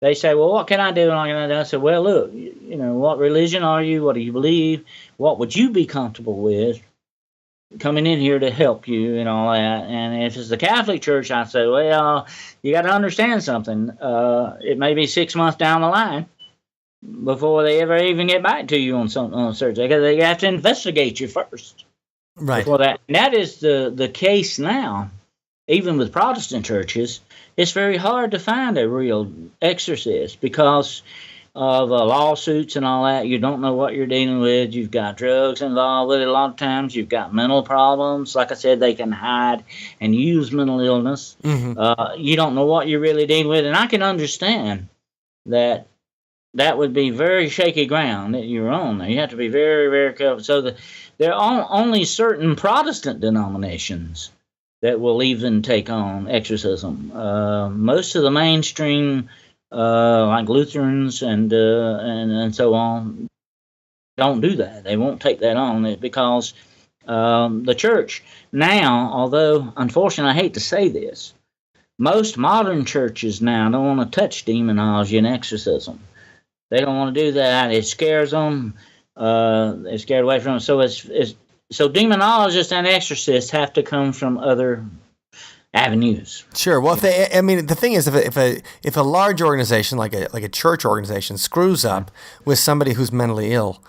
They say, well, what can I do? And I said, well, look, what religion are you? What do you believe? What would you be comfortable with coming in here to help you and all that? And if it's the Catholic Church, I say, well, you got to understand something. It may be 6 months down the line before they ever even get back to you on a search. They have to investigate you first. Right. Before that. And that is the case now. Even with Protestant churches, it's very hard to find a real exorcist because of lawsuits and all that. You don't know what you're dealing with. You've got drugs involved with it a lot of times. You've got mental problems. Like I said, they can hide and use mental illness. Mm-hmm. You don't know what you're really dealing with. And I can understand that would be very shaky ground that you're on. You have to be very, very careful. So there are only certain Protestant denominations that will even take on exorcism. Most of the mainstream, like Lutherans and so on, don't do that. They won't take that on because the church now, although unfortunately I hate to say this, most modern churches now don't want to touch demonology and exorcism. They don't want to do that. It scares them. They're scared away from it. So demonologists and exorcists have to come from other avenues. Sure. Well, the thing is, if a large organization like a church organization screws up with somebody who's mentally ill,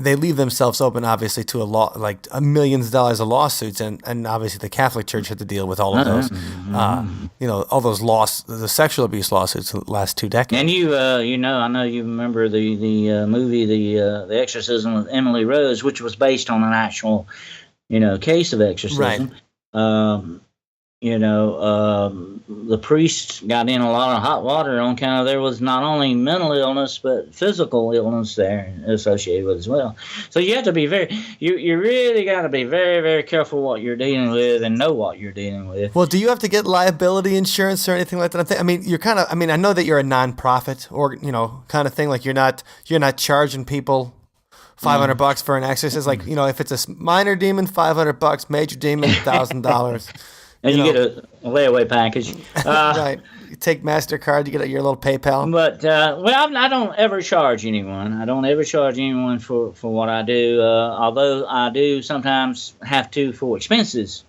they leave themselves open, obviously, to like millions of dollars of lawsuits, and obviously the Catholic Church had to deal with all of those, all those the sexual abuse lawsuits the last 2 decades. And I know you remember the movie, the Exorcism of Emily Rose, which was based on an actual, case of exorcism. Right. The priests got in a lot of hot water on account of there was not only mental illness but physical illness there associated with it as well. So you have to be you really got to be very, very careful what you're dealing with and know what you're dealing with. Well, do you have to get liability insurance or anything like that? I know that you're a nonprofit or kind of thing. Like you're not charging people $500 for an exorcist. Like if it's a minor demon, $500, major demon, $1,000. And you get a layaway package. Right. You take MasterCard, you get your little PayPal. But, I don't ever charge anyone. I don't ever charge anyone for what I do, although I do sometimes have to for expenses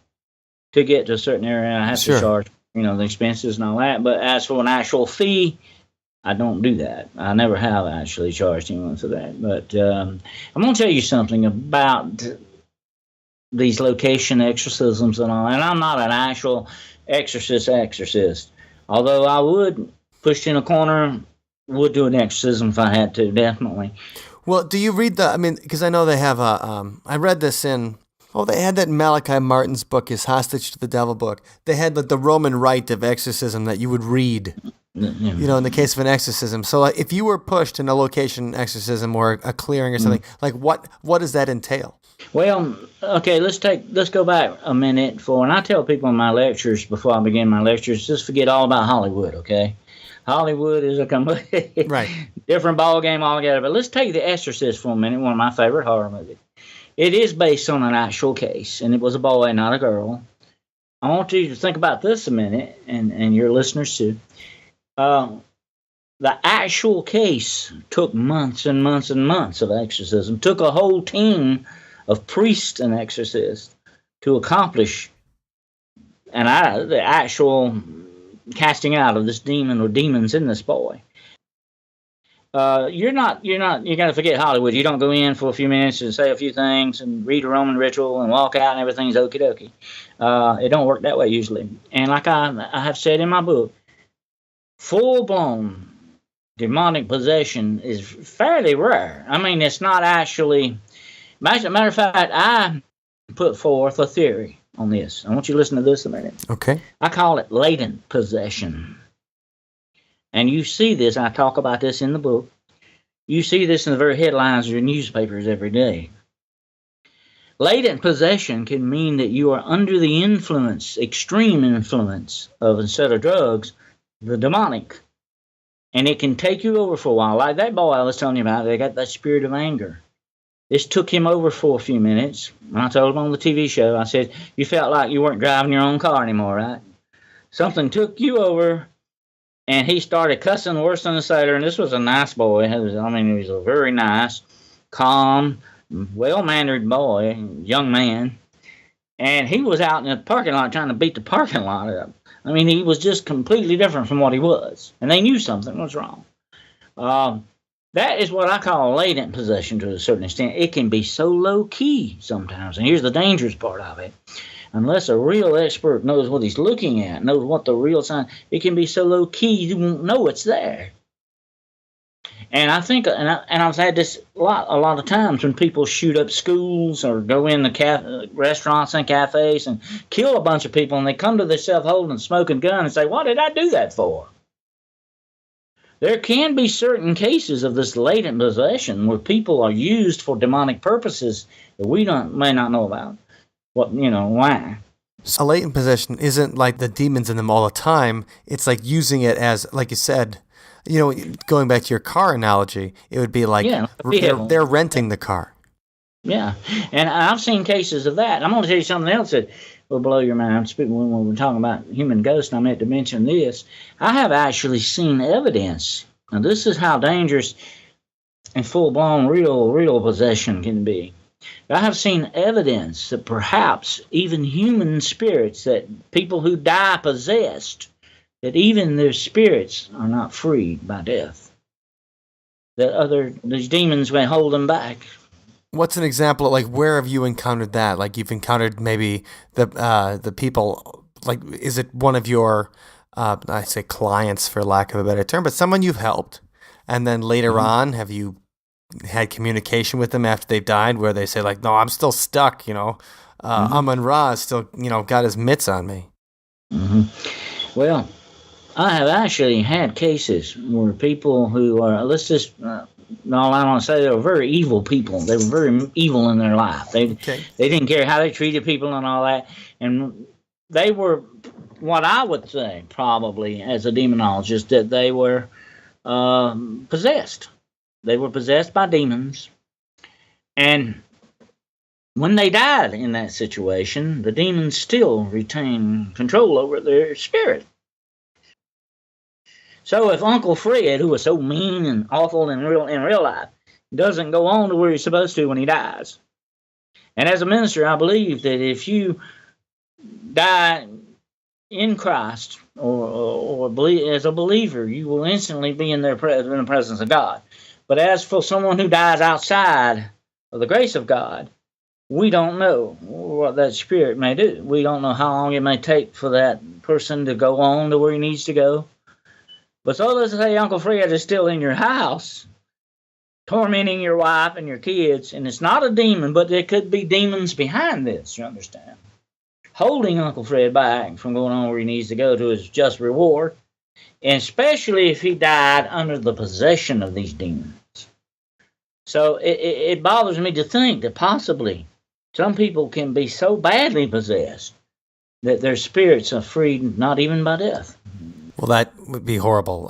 to get to a certain area. I have to charge, the expenses and all that. But as for an actual fee, I don't do that. I never have actually charged anyone for that. But I'm going to tell you something about these location exorcisms and all, and I'm not an actual exorcist, although I would push in a corner would do an exorcism if I had to, definitely. Well, do you read because I know they have I read this they had that in Malachi Martin's book, his Hostage to the Devil book. They had the Roman rite of exorcism that you would read, in the case of an exorcism. So if you were pushed in a location exorcism or a clearing or something, like what does that entail? Well, okay, let's go back a minute and I tell people in my lectures, before I begin my lectures, just forget all about Hollywood, okay? Hollywood is a completely different ball game altogether. But let's take The Exorcist for a minute, one of my favorite horror movies. It is based on an actual case, and it was a boy, not a girl. I want you to think about this a minute, and your listeners too. The actual case took months and months and months of exorcism. Took a whole team of priests and exorcists to accomplish the actual casting out of this demon or demons in this boy. You got to forget Hollywood. You don't go in for a few minutes and say a few things and read a Roman ritual and walk out and everything's okie dokie. It don't work that way usually. And like I have said in my book, full-blown demonic possession is fairly rare. I mean, it's not actually. Matter of fact, I put forth a theory on this. I want you to listen to this a minute. Okay. I call it latent possession. And you see this, I talk about this in the book. You see this in the very headlines of your newspapers every day. Latent possession can mean that you are under the influence, extreme influence of, instead of drugs, the demonic. And it can take you over for a while. Like that boy I was telling you about, they got that spirit of anger. This took him over for a few minutes. And I told him on the TV show, I said, you felt like you weren't driving your own car anymore, right? Something took you over, and he started cussing worse than a sailor. And this was a nice boy. He was a very nice, calm, well-mannered boy, young man. And he was out in the parking lot trying to beat the parking lot up. I mean, he was just completely different from what he was. And they knew something was wrong. That is what I call latent possession to a certain extent. It can be so low-key sometimes. And here's the dangerous part of it. Unless a real expert knows what he's looking at, knows what the real sign, it can be so low-key you won't know it's there. And I think, and I've had this a lot of times when people shoot up schools or go in the restaurants and cafes and kill a bunch of people, and they come to themselves holding a smoking gun and say, what did I do that for? There can be certain cases of this latent possession where people are used for demonic purposes that we may not know about. Why? A latent possession isn't like the demons in them all the time. It's like using it as, like you said, going back to your car analogy, it would be like they're renting the car. Yeah, and I've seen cases of that. I'm going to tell you something else that will blow your mind. When we're talking about human ghosts, and I meant to mention this. I have actually seen evidence. Now, this is how dangerous and full-blown real possession can be. I have seen evidence that perhaps even human spirits, that people who die possessed, that even their spirits are not freed by death. That these demons may hold them back. What's an example? Like, where have you encountered that? Like, you've encountered maybe the people. Like, is it one of your, I say clients for lack of a better term, but someone you've helped, and then later on, have you had communication with them after they've died, where they say like, no, I'm still stuck. Amun-Ra still, got his mitts on me. Mm-hmm. Well, I have actually had cases where people who are, all I want to say, they were very evil people. They were very evil in their life. They didn't care how they treated people and all that. And they were, what I would say, probably as a demonologist, that they were possessed. They were possessed by demons. And when they died in that situation, the demons still retain control over their spirit. So if Uncle Fred, who was so mean and awful in real life, doesn't go on to where he's supposed to when he dies. And as a minister, I believe that if you die in Christ or believe, as a believer, you will instantly be in the presence of God. But as for someone who dies outside of the grace of God, we don't know what that spirit may do. We don't know how long it may take for that person to go on to where he needs to go. But so let's say Uncle Fred is still in your house, tormenting your wife and your kids, and it's not a demon, but there could be demons behind this, you understand? Holding Uncle Fred back from going on where he needs to go to his just reward, and especially if he died under the possession of these demons. So it bothers me to think that possibly some people can be so badly possessed that their spirits are freed not even by death. Well, that would be horrible.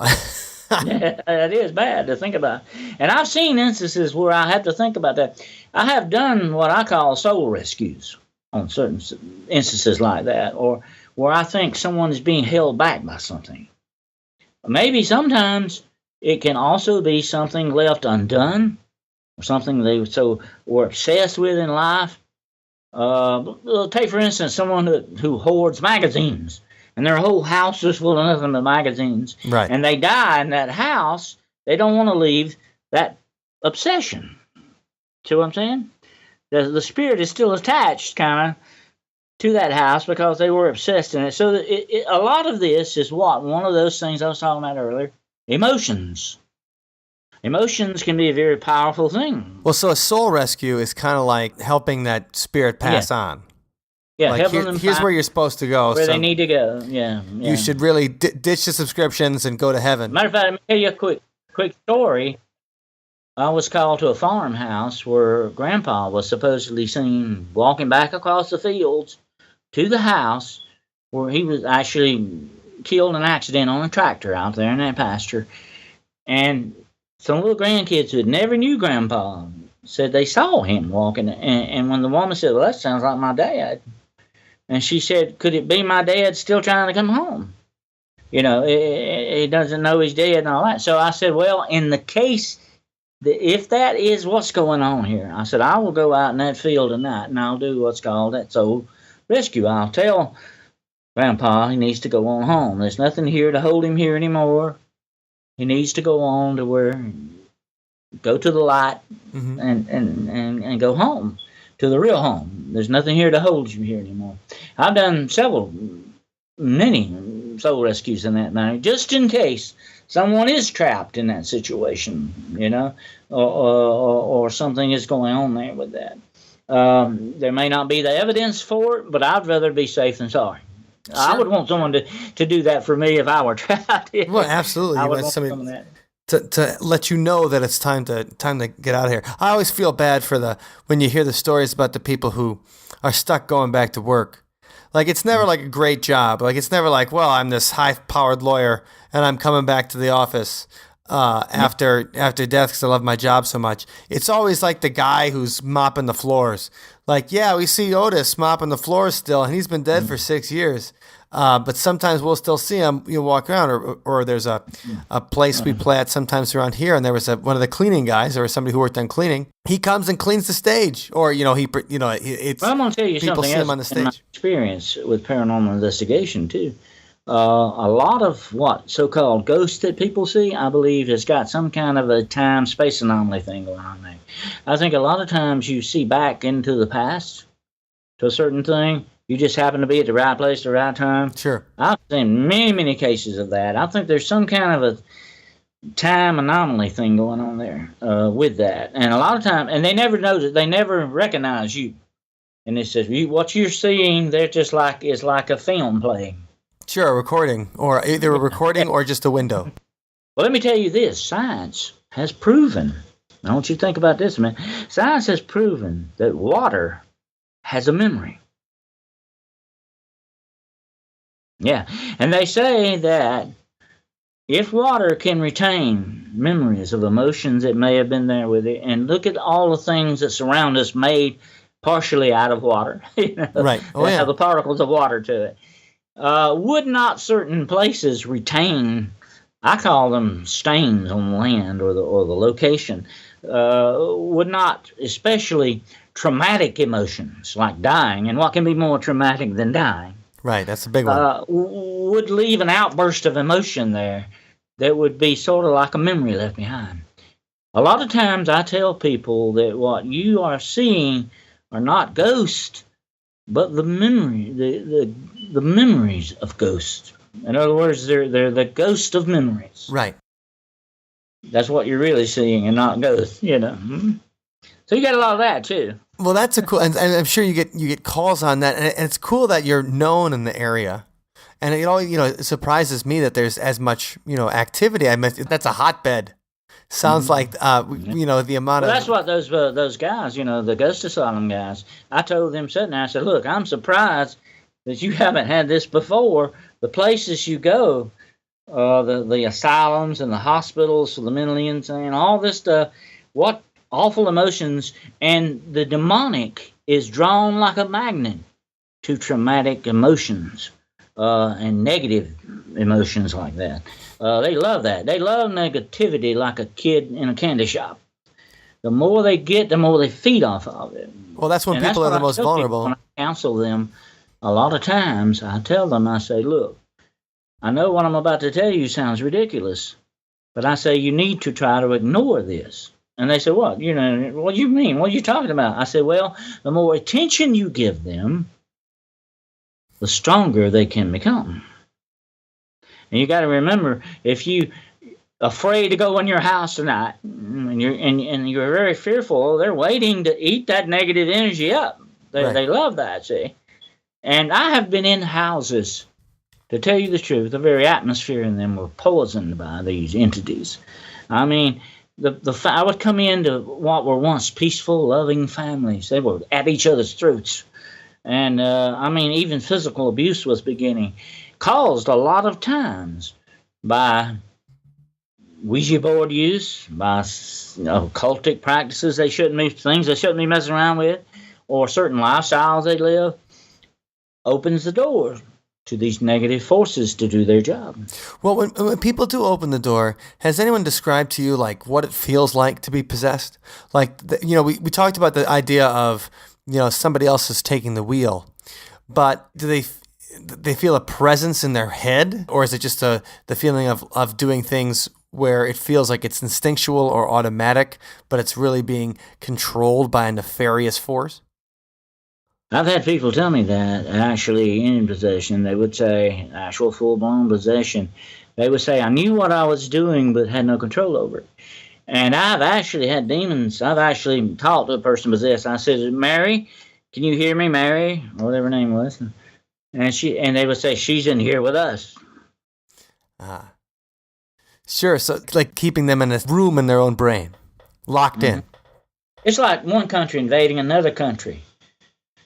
Yeah, it is bad to think about. And I've seen instances where I have to think about that. I have done what I call soul rescues on certain instances like that, or where I think someone is being held back by something. Maybe sometimes it can also be something left undone, or something they were obsessed with in life. Take, for instance, someone who hoards magazines, and their whole house is full of nothing but magazines. Right. And they die in that house. They don't want to leave that obsession. See what I'm saying? The spirit is still attached, kind of, to that house because they were obsessed in it. So a lot of this is what? One of those things I was talking about earlier, emotions. Emotions can be a very powerful thing. Well, so a soul rescue is kind of like helping that spirit pass on. Yeah, like helping them here's where you're supposed to go. Where they need to go. Yeah. You should really ditch the subscriptions and go to heaven. Matter of fact, let me tell you a quick story. I was called to a farmhouse where Grandpa was supposedly seen walking back across the fields to the house where he was actually killed in an accident on a tractor out there in that pasture. And some little grandkids who had never knew Grandpa said they saw him walking. And when the woman said, well, that sounds like my dad. And she said, could it be my dad still trying to come home? You know, he doesn't know he's dead and all that. So I said, well, in the case, if that is what's going on here, I said, I will go out in that field tonight and I'll do what's called that soul rescue. I'll tell Grandpa he needs to go on home. There's nothing here to hold him here anymore. He needs to go on to go to the light and go home, to the real home. There's nothing here to hold you here anymore. I've done many soul rescues in that manner, just in case someone is trapped in that situation, you know, or something is going on there with that. There may not be the evidence for it, but I'd rather be safe than sorry. Sure. I would want someone to do that for me if I were trapped. Well, absolutely. I you would want want somebody to let you know that it's time to get out of here. I always feel bad for when you hear the stories about the people who are stuck going back to work. Like, it's never like a great job. Like, it's never like, well, I'm this high-powered lawyer and I'm coming back to the office after death because I love my job so much. It's always like the guy who's mopping the floors. Like, yeah, we see Otis mopping the floors still, and he's been dead for 6 years. But sometimes we'll still see him. You walk around, or there's a place we play at sometimes around here, and there was one of the cleaning guys, or somebody who worked on cleaning. He comes and cleans the stage, or it's. Well, I'm going to tell you people something see him else on the stage. in my experience with paranormal investigation too. A lot of what so-called ghosts that people see, I believe, has got some kind of a time-space anomaly thing going on there. I think a lot of times you see back into the past to a certain thing. You just happen to be at the right place at the right time. Sure. I've seen many, many cases of that. I think there's some kind of a time anomaly thing going on there with that. And a lot of times, and they never know that, they never recognize you. And it says, what you're seeing, they're just like, it's like a film playing. Sure, a recording, or either a recording or just a window. Well, let me tell you this. Science has proven, I want you to think about this, man. Science has proven that water has a memory. Yeah, and they say that if water can retain memories of emotions that may have been there with it, and look at all the things that surround us made partially out of water, right? Oh, yeah. Have the particles of water to it. Would not certain places retain? I call them stains on the land or the location. Would not, especially traumatic emotions like dying, and what can be more traumatic than dying? Right, that's a big one. Would leave an outburst of emotion there that would be sort of like a memory left behind. A lot of times I tell people that what you are seeing are not ghosts, but the memories of ghosts. In other words, they're the ghost of memories. Right. That's what you're really seeing, and not ghosts. So you got a lot of that too. Well, that's a cool, and I'm sure you get calls on that, and it's cool that you're known in the area. And it surprises me that there's as much, activity. I mean, that's a hotbed. Sounds like, the amount of. That's what those guys, the Ghost Asylum guys. I told them sitting there. I said, "Look, I'm surprised that you haven't had this before. The places you go, the asylums and the hospitals for the mentally insane, all this stuff. What awful emotions, and the demonic is drawn like a magnet to traumatic emotions." And negative emotions like that. They love that. They love negativity like a kid in a candy shop. The more they get, the more they feed off of it. Well, that's when people are the most vulnerable. When I counsel them, a lot of times I tell them, I say, look, I know what I'm about to tell you sounds ridiculous, but I say you need to try to ignore this. And they say, what? What do you mean? What are you talking about? I say, well, the more attention you give them, the stronger they can become. And you got to remember, if you afraid to go in your house tonight, and you're very fearful, they're waiting to eat that negative energy up. They love that, see. And I have been in houses, to tell you the truth, the very atmosphere in them were poisoned by these entities. I mean, I would come into what were once peaceful, loving families. They were at each other's throats. And, even physical abuse was beginning, caused a lot of times by Ouija board use, by cultic practices things they shouldn't be messing around with, or certain lifestyles they live, opens the door to these negative forces to do their job. Well, when people do open the door, has anyone described to you, like, what it feels like to be possessed? Like, we talked about the idea of, somebody else is taking the wheel, but do they feel a presence in their head, or is it just the feeling of doing things where it feels like it's instinctual or automatic, but it's really being controlled by a nefarious force? I've had people tell me that actually in possession, they would say, actual full-blown possession, they would say, I knew what I was doing but had no control over it. And I've actually had demons. I've actually talked to a person possessed. I said, Mary, can you hear me, Mary? Or whatever her name was. And they would say, she's in here with us. Sure. So it's like keeping them in a room in their own brain, locked in. It's like one country invading another country.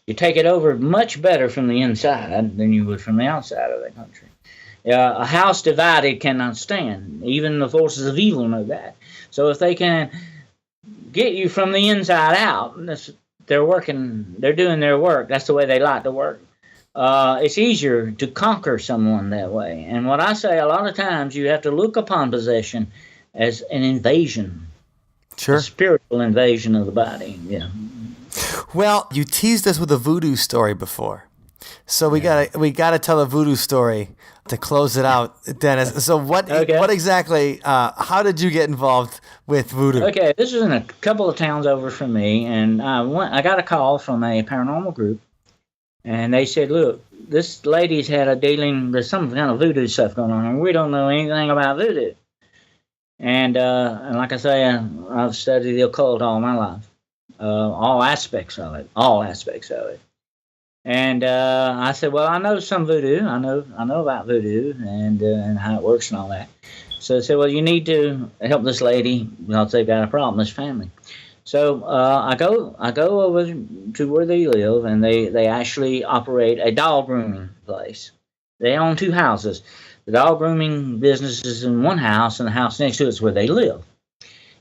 You take it over much better from the inside than you would from the outside of the country. A house divided cannot stand. Even the forces of evil know that. So if they can get you from the inside out, they're doing their work. That's the way they like to work. It's easier to conquer someone that way. And what I say, a lot of times you have to look upon possession as an invasion. Sure. A spiritual invasion of the body, yeah. Well, you teased us with a voodoo story before. So we gotta tell a voodoo story to close it out, Dennis. So what exactly? How did you get involved with voodoo? Okay, this was in a couple of towns over from me, and I got a call from a paranormal group, and they said, "Look, this lady's had a dealing with some kind of voodoo stuff going on, and we don't know anything about voodoo." And like I say, I've studied the occult all my life, all aspects of it. And I said, well, I know some voodoo. I know about voodoo and how it works and all that. So they said, well, you need to help this lady because they've got a problem, this family. So I go over to where they live, and they actually operate a doll grooming place. They own 2 houses. The doll grooming business is in one house, and the house next to it is where they live.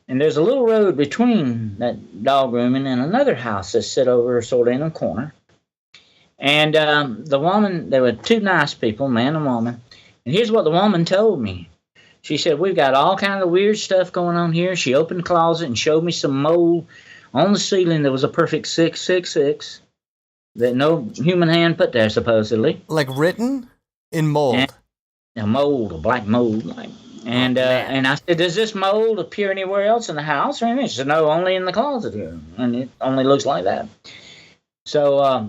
And there's a little road between that doll grooming and another house that's set over sort of in a corner. And the woman, there were 2 nice people, man and woman. And here's what the woman told me. She said, we've got all kind of weird stuff going on here. She opened the closet and showed me some mold on the ceiling that was a perfect 666 that no human hand put there, supposedly. Like written in mold? A mold, a black mold. And I said, does this mold appear anywhere else in the house or anything? She said, no, only in the closet here. And it only looks like that. So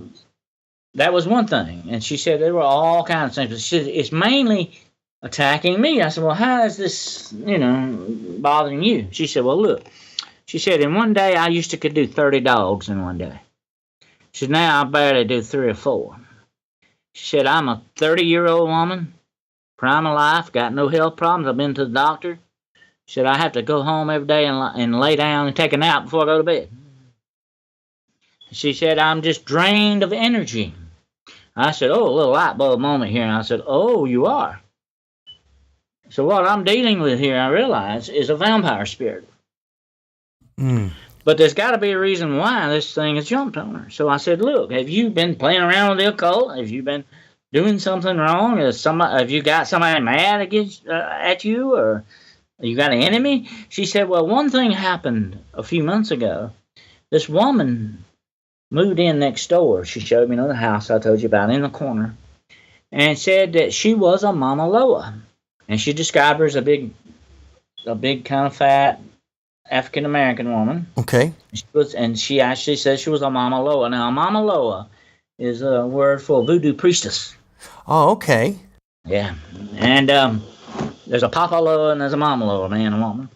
that was one thing. And she said there were all kinds of things. But she said, it's mainly attacking me. I said, well, how is this, bothering you? She said, well, look. She said, in one day, I used to could do 30 dogs in one day. She said, now I barely do 3 or 4. She said, I'm a 30-year-old woman, prime of life, got no health problems. I've been to the doctor. She said, I have to go home every day and lay down and take a nap before I go to bed. She said, I'm just drained of energy. I said, oh, a little light bulb moment here. And I said, oh, you are. So what I'm dealing with here, I realize, is a vampire spirit. But there's got to be a reason why this thing has jumped on her. So I said, look, have you been playing around with the occult? Have you been doing something wrong? Have you got somebody mad at you? Or you got an enemy? She said, well, one thing happened a few months ago. This woman moved in next door. She showed me the house I told you about in the corner. And said that she was a Mama Loa. And she described her as a big kind of fat African-American woman. Okay. She actually said she was a Mama Loa. Now, a Mama Loa is a word for voodoo priestess. Oh, okay. Yeah. And there's a Papa Loa and there's a Mama Loa, man and woman.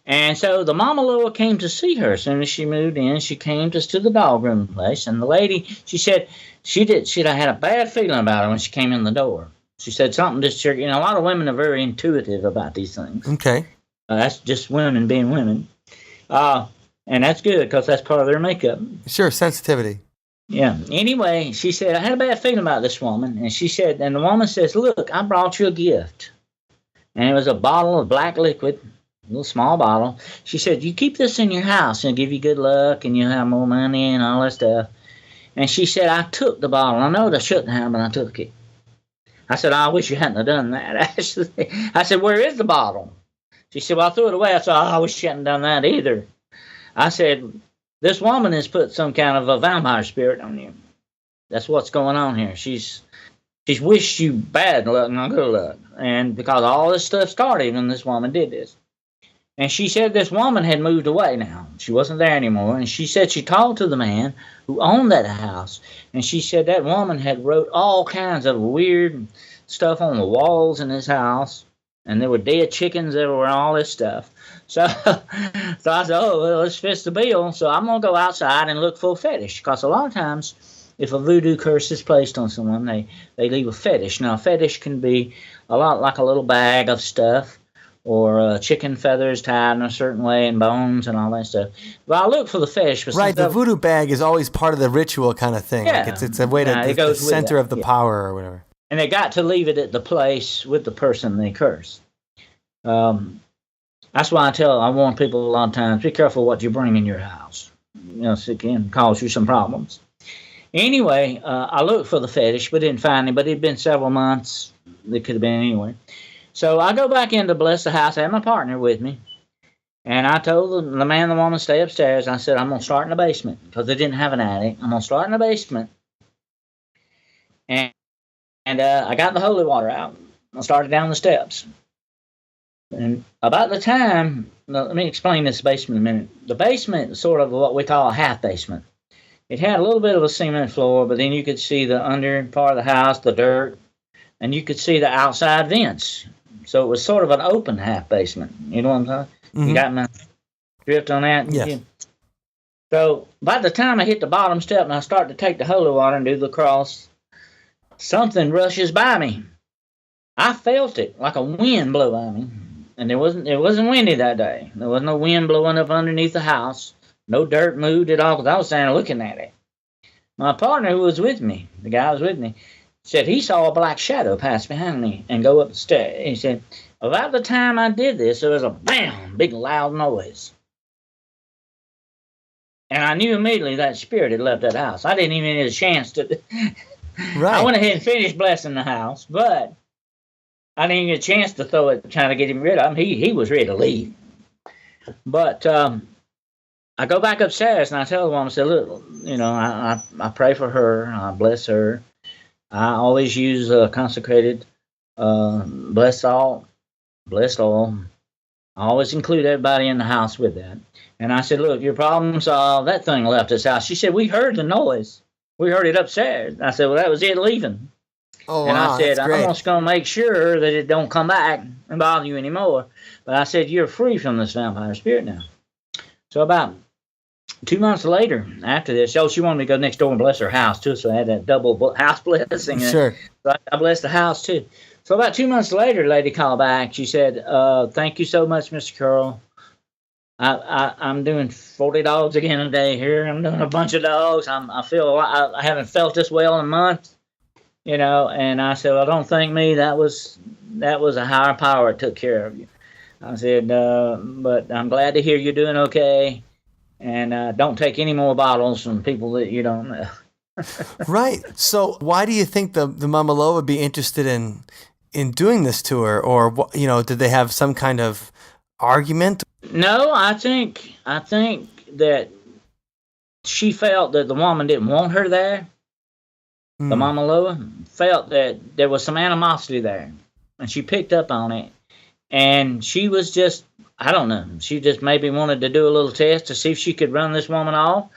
And so the Mama Loa came to see her as soon as she moved in. She came to the dog room place. And the lady, she said, she had a bad feeling about her when she came in the door. She said something just, a lot of women are very intuitive about these things. Okay. That's just women being women. And that's good because that's part of their makeup. Sure, sensitivity. Yeah. Anyway, she said, I had a bad feeling about this woman. And she said, and the woman says, look, I brought you a gift. And it was a bottle of black liquid, a little small bottle. She said, you keep this in your house and it'll give you good luck and you'll have more money and all that stuff. And she said, I took the bottle. I know that I shouldn't have, but I took it. I said, I wish you hadn't have done that. Actually, I said, where is the bottle? She said, well, I threw it away. I said, I wish you hadn't done that either. I said, this woman has put some kind of a vampire spirit on you. That's what's going on here. She's wished you bad luck, not good luck. And because all this stuff started when this woman did this. And she said this woman had moved away now. She wasn't there anymore. And she said she talked to the man who owned that house. And she said that woman had wrote all kinds of weird stuff on the walls in his house. And there were dead chickens everywhere and all this stuff. So I said, oh, well, let's fix the bill. So I'm going to go outside and look for a fetish. Because a lot of times, if a voodoo curse is placed on someone, they leave a fetish. Now, a fetish can be a lot like a little bag of stuff. Or chicken feathers tied in a certain way and bones and all that stuff. But I look for the fetish. Right, the voodoo bag is always part of the ritual kind of thing. Yeah. Like it's a way to the center of the power or whatever. And they got to leave it at the place with the person they curse. That's why I warn people a lot of times, be careful what you bring in your house. So it can cause you some problems. Anyway, I looked for the fetish, but didn't find it. But it'd been several months. It could have been anywhere. So I go back in to bless the house. I had my partner with me. And I told the man and the woman stay upstairs. I said, I'm going to start in the basement because they didn't have an attic. I'm going to start in the basement. And I got the holy water out. I started down the steps. And about the time, let me explain this basement a minute. The basement is sort of what we call a half basement. It had a little bit of a cement floor, but then you could see the under part of the house, the dirt, and you could see the outside vents. So it was sort of an open half basement. You know what I'm talking? Mm-hmm. You got my drift on that? Yes. So by the time I hit the bottom step and I start to take the holy water and do the cross, something rushes by me. I felt it like a wind blow by me. And it wasn't windy that day. There was no wind blowing up underneath the house. No dirt moved at all because I was standing looking at it. My partner who was with me, the guy who was with me, said he saw a black shadow pass behind me and go up the stairs. He said, about the time I did this, there was a bam, big loud noise. And I knew immediately that spirit had left that house. I didn't even get a chance to. Right. I went ahead and finished blessing the house, but I didn't get a chance to throw it, trying to get him rid of him. He was ready to leave. But I go back upstairs and I tell the woman, I said, look, I pray for her, I bless her. I always use consecrated blessed oil. I always include everybody in the house with that. And I said, look, your problem solved. That thing left this house. She said, we heard the noise. We heard it upstairs. I said, well, that was it leaving. Oh, and wow, I said, that's great. I'm just going to make sure that it don't come back and bother you anymore. But I said, you're free from this vampire spirit now. So about 2 months later, after this, she wanted me to go next door and bless her house, too. So I had that double house blessing. Sure. So I blessed the house, too. So about 2 months later, the lady called back. She said, thank you so much, Mr. Carroll. I'm doing 40 dogs again a day here. I'm doing a bunch of dogs. I haven't felt this well in months, And I said, well, don't thank me. That was a higher power that took care of you. I said, but I'm glad to hear you're doing okay. And don't take any more bottles from people that you don't know. Right. So why do you think the Mama Lo would be interested in doing this to her? Or, did they have some kind of argument? No, I think that she felt that the woman didn't want her there. The Mama Lo felt that there was some animosity there, and she picked up on it. And she was just, I don't know, she just maybe wanted to do a little test to see if she could run this woman off,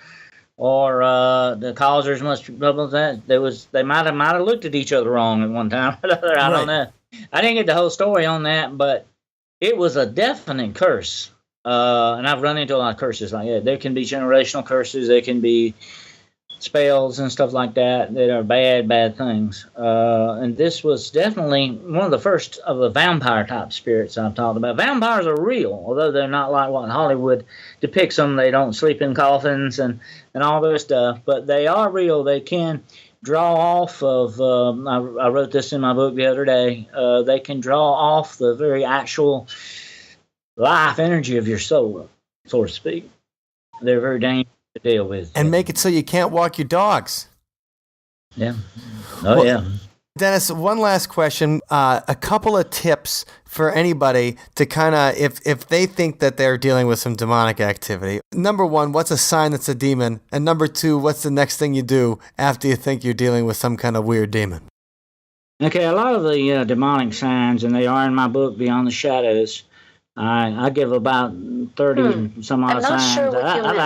or to cause her as much trouble as that. They might have looked at each other wrong at one time or another. I don't know. I didn't get the whole story on that, but it was a definite curse. And I've run into a lot of curses like that. There can be generational curses. There can be spells and stuff like that are bad things. And this was definitely one of the first of the vampire-type spirits I've talked about. Vampires are real, although they're not like what Hollywood depicts them. They don't sleep in coffins and all this stuff. But they are real. They can draw off of, I wrote this in my book the other day, they can draw off the very actual life energy of your soul, so to speak. They're very dangerous to deal with. And make it so you can't walk your dogs. Yeah. Yeah. Dennis, one last question. A couple of tips for anybody to kind of, if they think that they're dealing with some demonic activity. Number one, what's a sign that's a demon? And number two, what's the next thing you do after you think you're dealing with some kind of weird demon? Okay, a lot of the demonic signs, and they are in my book, Beyond the Shadows, I give about 30 some odd signs. Sure I've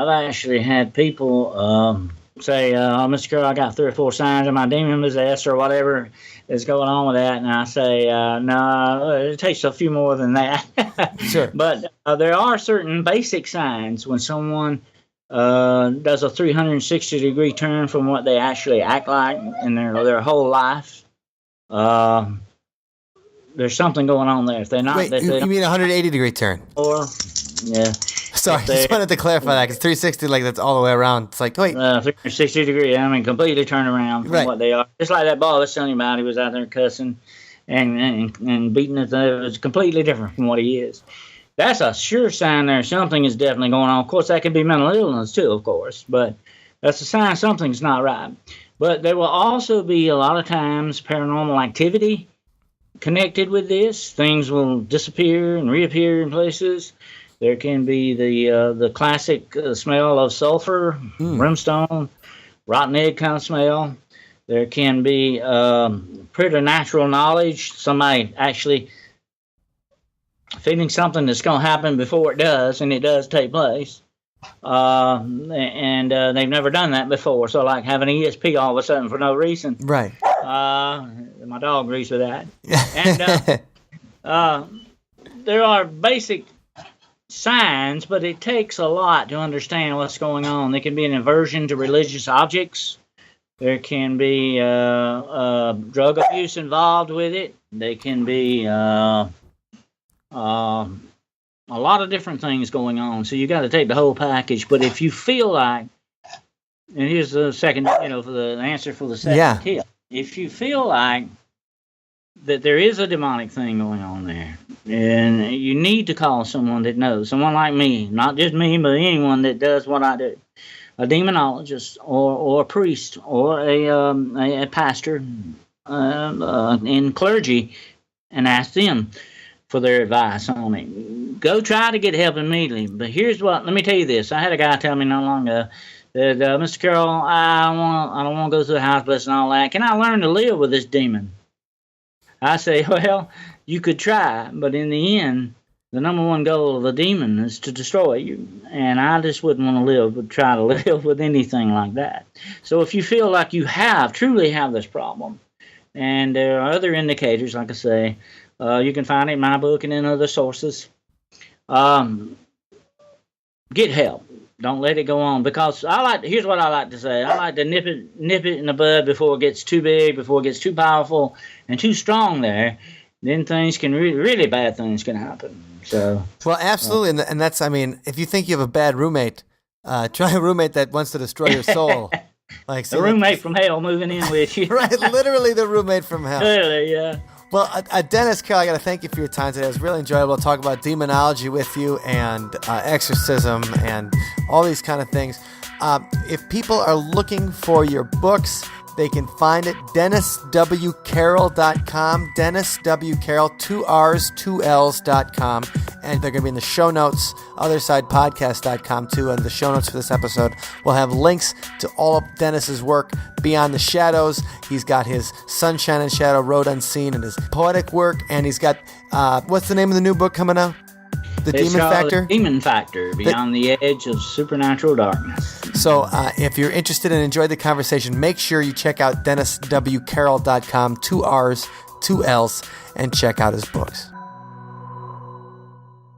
actually had people say, Mr. Carroll, I got 3 or 4 signs of my demon possessed or whatever is going on with that. And I say, no, it takes a few more than that. Sure. But there are certain basic signs when someone does a 360-degree turn from what they actually act like in their whole life. There's something going on there. If they're not, wait, you mean a 180-degree turn? Or, yeah. Sorry, just wanted to clarify that because 360, like that's all the way around. It's like, wait, 360 degree. I mean, completely turn around from right. what they are. Just like that boy I was telling you about. He was out there cussing and beating it. It was completely different from what he is. That's a sure sign there. Something is definitely going on. Of course, that could be mental illness too, of course, but that's a sign something's not right. But there will also be a lot of times paranormal activity connected with this. Things will disappear and reappear in places. There can be the classic smell of sulfur, brimstone, rotten egg kind of smell. There can be preternatural knowledge, somebody actually feeling something that's going to happen before it does, and it does take place. And they've never done that before. So like having ESP all of a sudden for no reason. Right. My dog agrees with that. And there are basic signs, but it takes a lot to understand what's going on. There can be an aversion to religious objects. There can be drug abuse involved with it. There can be a lot of different things going on. So you got to take the whole package. But if you feel like, and here's the second, for the answer for the second tip. If you feel like that there is a demonic thing going on there, and you need to call someone that knows, someone like me, not just me, but anyone that does what I do, a demonologist or a priest or a pastor in clergy, and ask them for their advice on it. Go try to get help immediately. But here's what, let me tell you this. I had a guy tell me not long ago that, Mr. Carroll, I don't want to go through the house blessing and all that. Can I learn to live with this demon? I say, well, you could try, but in the end, the number one goal of a demon is to destroy you. And I just wouldn't want to try to live with anything like that. So if you feel like you truly have this problem, and there are other indicators, like I say, you can find it in my book and in other sources, get help. Don't let it go on, because here's what I like to say. I like to nip it in the bud before it gets too big, before it gets too powerful and too strong there. Then things can really bad things can happen. So, well, absolutely, and that's, I mean, if you think you have a bad roommate, try a roommate that wants to destroy your soul. Like the roommate from hell moving in with you. Right, literally the roommate from hell. Literally, yeah. Well, Dennis, Carroll, I got to thank you for your time today. It was really enjoyable to talk about demonology with you and exorcism and all these kind of things. If people are looking for your books, they can find it DennisWCarroll.com, Dennis W. Carroll, 2 R's, 2 L's.com, and they're going to be in the show notes, OtherSidePodcast.com too, and the show notes for this episode will have links to all of Dennis's work, Beyond the Shadows. He's got his Sunshine and Shadow, Road Unseen, and his poetic work, and he's got, what's the name of the new book coming out? The Demon Factor? Demon Factor, Beyond the Edge of Supernatural Darkness. So if you're interested and enjoyed the conversation, make sure you check out DennisWCarroll.com, 2 R's, 2 L's, and check out his books.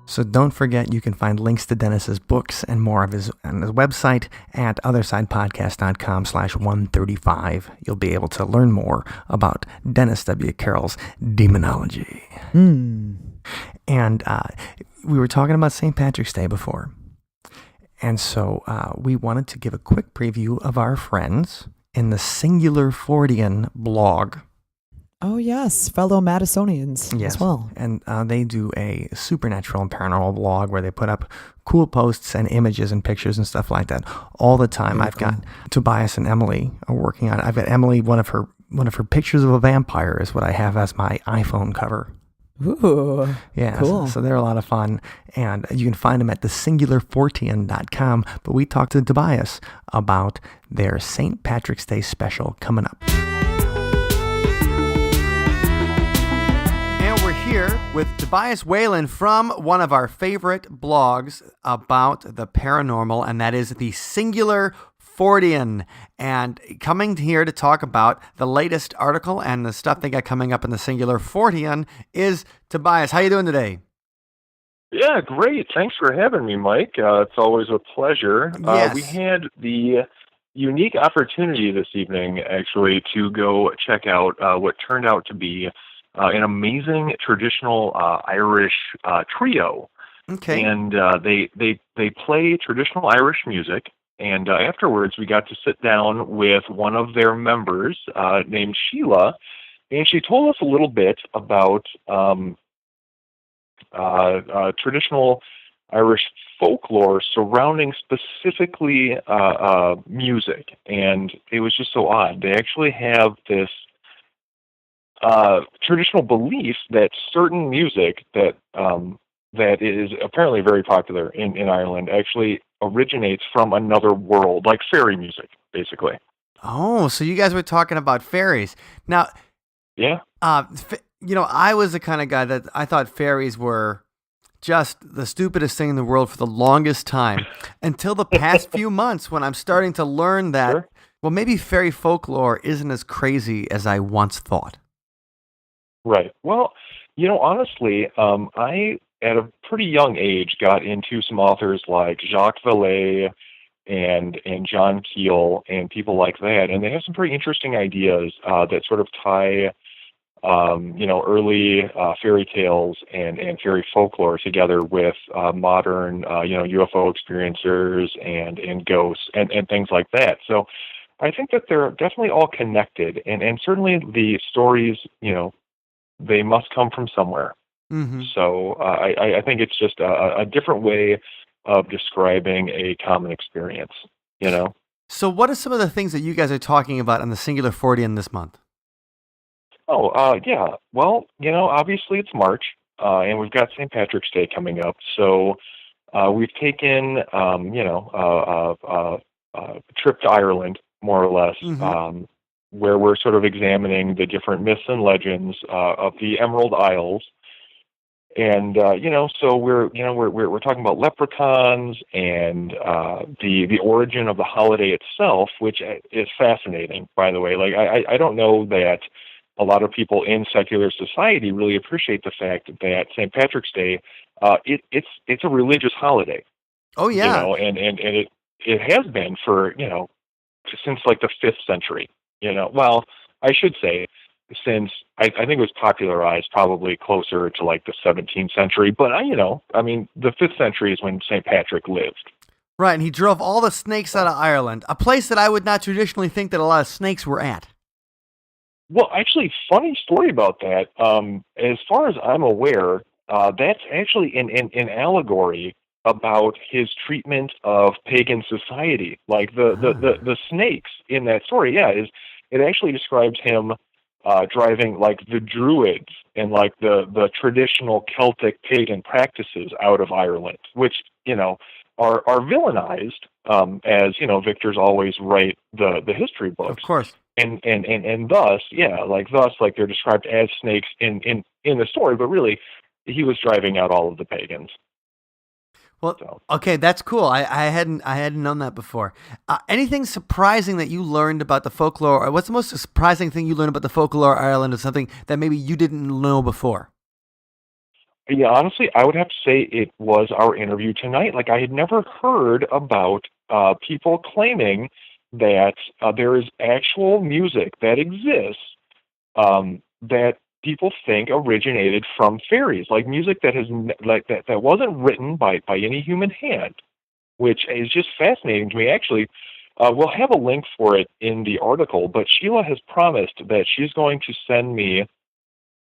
So don't forget, you can find links to Dennis's books and more of his on his website at OtherSidePodcast.com/135. You'll be able to learn more about Dennis W. Carroll's Demonology. And we were talking about St. Patrick's Day before. And so we wanted to give a quick preview of our friends in the Singular Fortean blog. Oh, yes. Fellow Madisonians as well. And they do a supernatural and paranormal blog where they put up cool posts and images and pictures and stuff like that all the time. Very cool. Got Tobias and Emily are working on it. I've got Emily, one of her pictures of a vampire is what I have as my iPhone cover. Ooh, yeah, cool. So they're a lot of fun, and you can find them at thesingularfortean.com. But we talked to Tobias about their St. Patrick's Day special coming up. And we're here with Tobias Whalen from one of our favorite blogs about the paranormal, and that is the Singular Fortean, and coming here to talk about the latest article and the stuff they got coming up in the Singular Fortean is Tobias. How you doing today? Yeah, great. Thanks for having me, Mike. It's always a pleasure. Yes. We had the unique opportunity this evening, actually, to go check out what turned out to be an amazing traditional Irish trio. Okay. And they play traditional Irish music. And afterwards, we got to sit down with one of their members named Sheila, and she told us a little bit about traditional Irish folklore surrounding specifically music. And it was just so odd. They actually have this traditional belief that certain music that is apparently very popular in Ireland actually originates from another world, like fairy music, basically. Oh, so you guys were talking about fairies. Now, yeah. I was the kind of guy that I thought fairies were just the stupidest thing in the world for the longest time, until the past few months when I'm starting to learn that, Sure. Well, maybe fairy folklore isn't as crazy as I once thought. Right. Well, honestly, I, at a pretty young age, got into some authors like Jacques Vallée and John Keel and people like that, and they have some pretty interesting ideas that sort of tie, early fairy tales and fairy folklore together with modern, UFO experiencers and ghosts and things like that. So I think that they're definitely all connected, and certainly the stories, they must come from somewhere. Mm-hmm. So I think it's just a different way of describing a common experience, So what are some of the things that you guys are talking about on the Singular Fortean this month? Oh, yeah. Well, obviously it's March, and we've got St. Patrick's Day coming up. So we've taken, a trip to Ireland, more or less, Mm-hmm. where we're sort of examining the different myths and legends of the Emerald Isles. And so we're talking about leprechauns and the origin of the holiday itself, which is fascinating, by the way. Like I don't know that a lot of people in secular society really appreciate the fact that St. Patrick's Day, it's a religious holiday. Oh yeah. And it has been for since like the 5th century. Well, I should say, since I think it was popularized probably closer to like the 17th century, but the 5th century is when St. Patrick lived. Right, and he drove all the snakes out of Ireland, a place that I would not traditionally think that a lot of snakes were at. Well, actually, funny story about that. As far as I'm aware, that's actually an allegory about his treatment of pagan society. Like the snakes in that story, it actually describes him driving like the Druids and like the traditional Celtic pagan practices out of Ireland, which are villainized as victors always write the history books. Of course. And thus they're described as snakes in the story, but really he was driving out all of the pagans. Well, okay, that's cool. I hadn't known that before. Anything surprising that you learned about the folklore? Or what's the most surprising thing you learned about the folklore of Ireland, or something that maybe you didn't know before? Yeah, honestly, I would have to say it was our interview tonight. Like, I had never heard about people claiming that there is actual music that exists that people think originated from fairies, like music that has that wasn't written by any human hand, which is just fascinating to me. Actually, we'll have a link for it in the article, but Sheila has promised that she's going to send me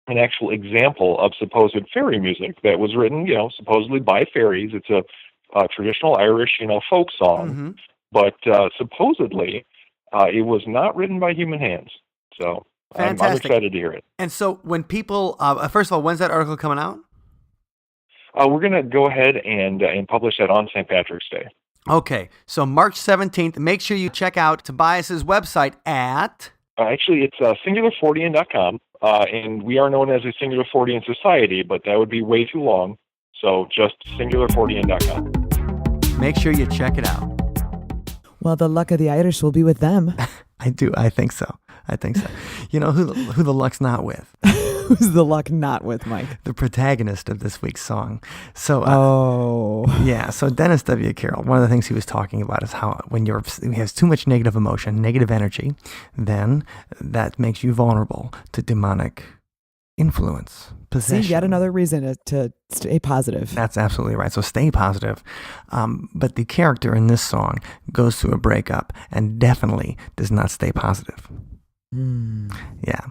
an actual example of supposed fairy music that was written, supposedly by fairies. It's a traditional Irish, folk song, but supposedly it was not written by human hands. So I'm excited to hear it. And so when people, first of all, when's that article coming out? We're going to go ahead and publish that on St. Patrick's Day. Okay, so March 17th, make sure you check out Tobias's website at... Actually, it's singularfortean.com, and we are known as a Singular Fortean Society, but that would be way too long, so just singularfortean.com. Make sure you check it out. Well, the luck of the Irish will be with them. I think so. You know who the luck's not with? Who's the luck not with, Mike? The protagonist of this week's song. So, so Dennis W. Carroll, one of the things he was talking about is how when he has too much negative emotion, negative energy, then that makes you vulnerable to demonic influence, possession. See, yet another reason to stay positive. That's absolutely right. So stay positive. But the character in this song goes through a breakup and definitely does not stay positive. Yeah.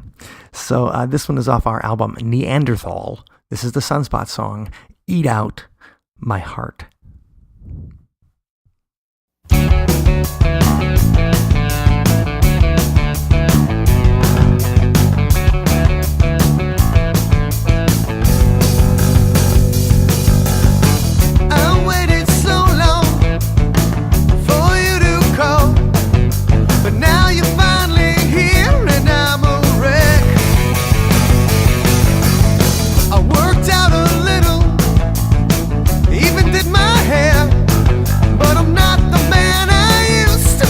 So this one is off our album Neanderthal. This is the Sunspot song, Eat Out My Heart. But I'm not the man I used to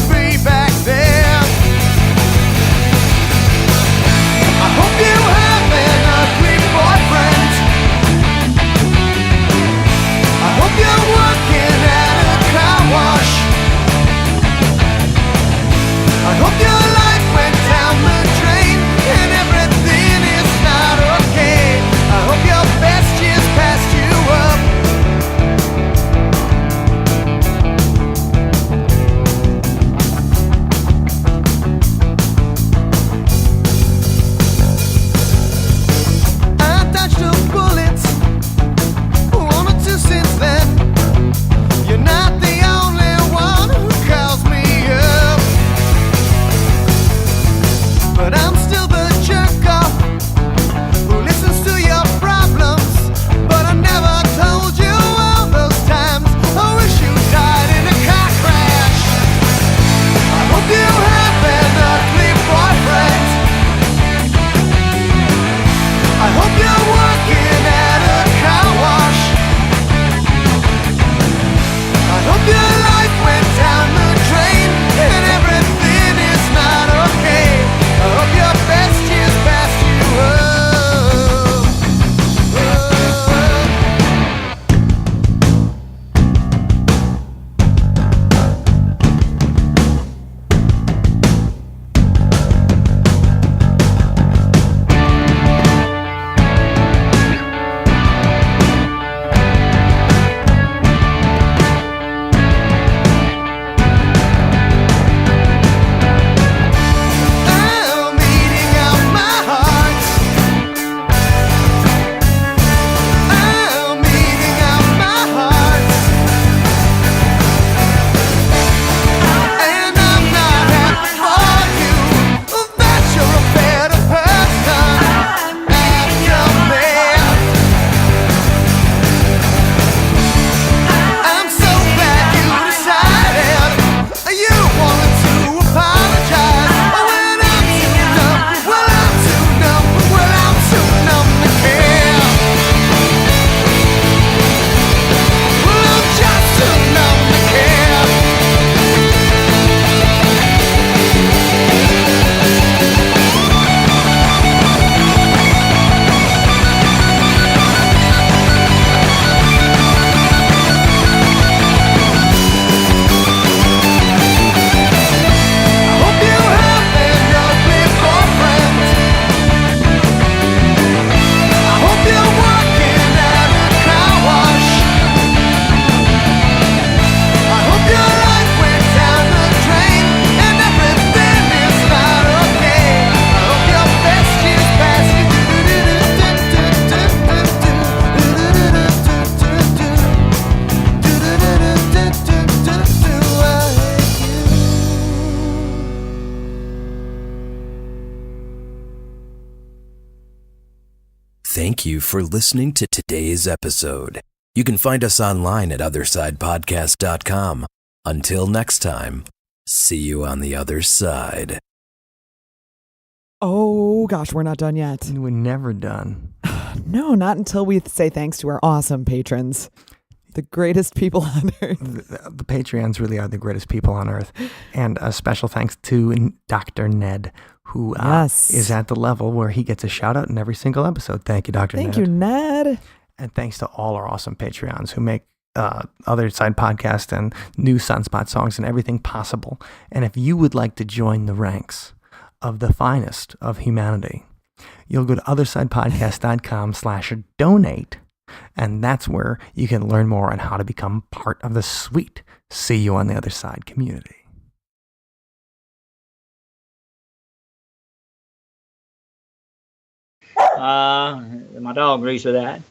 thank you for listening to today's episode. You can find us online at othersidepodcast.com. Until next time, see you on the other side. Oh, gosh, we're not done yet. We're never done. No, not until we say thanks to our awesome patrons. The greatest people on earth. The Patreons really are the greatest people on earth. And a special thanks to Dr. Ned, who is at the level where he gets a shout out in every single episode. Thank you, Dr. Ned. Thank you, Ned. And thanks to all our awesome Patreons who make Other Side Podcast and new Sunspot songs and everything possible. And if you would like to join the ranks of the finest of humanity, you'll go to othersidepodcast.com/donate. And that's where you can learn more on how to become part of the sweet See You on the Other Side community. My dog agrees with that.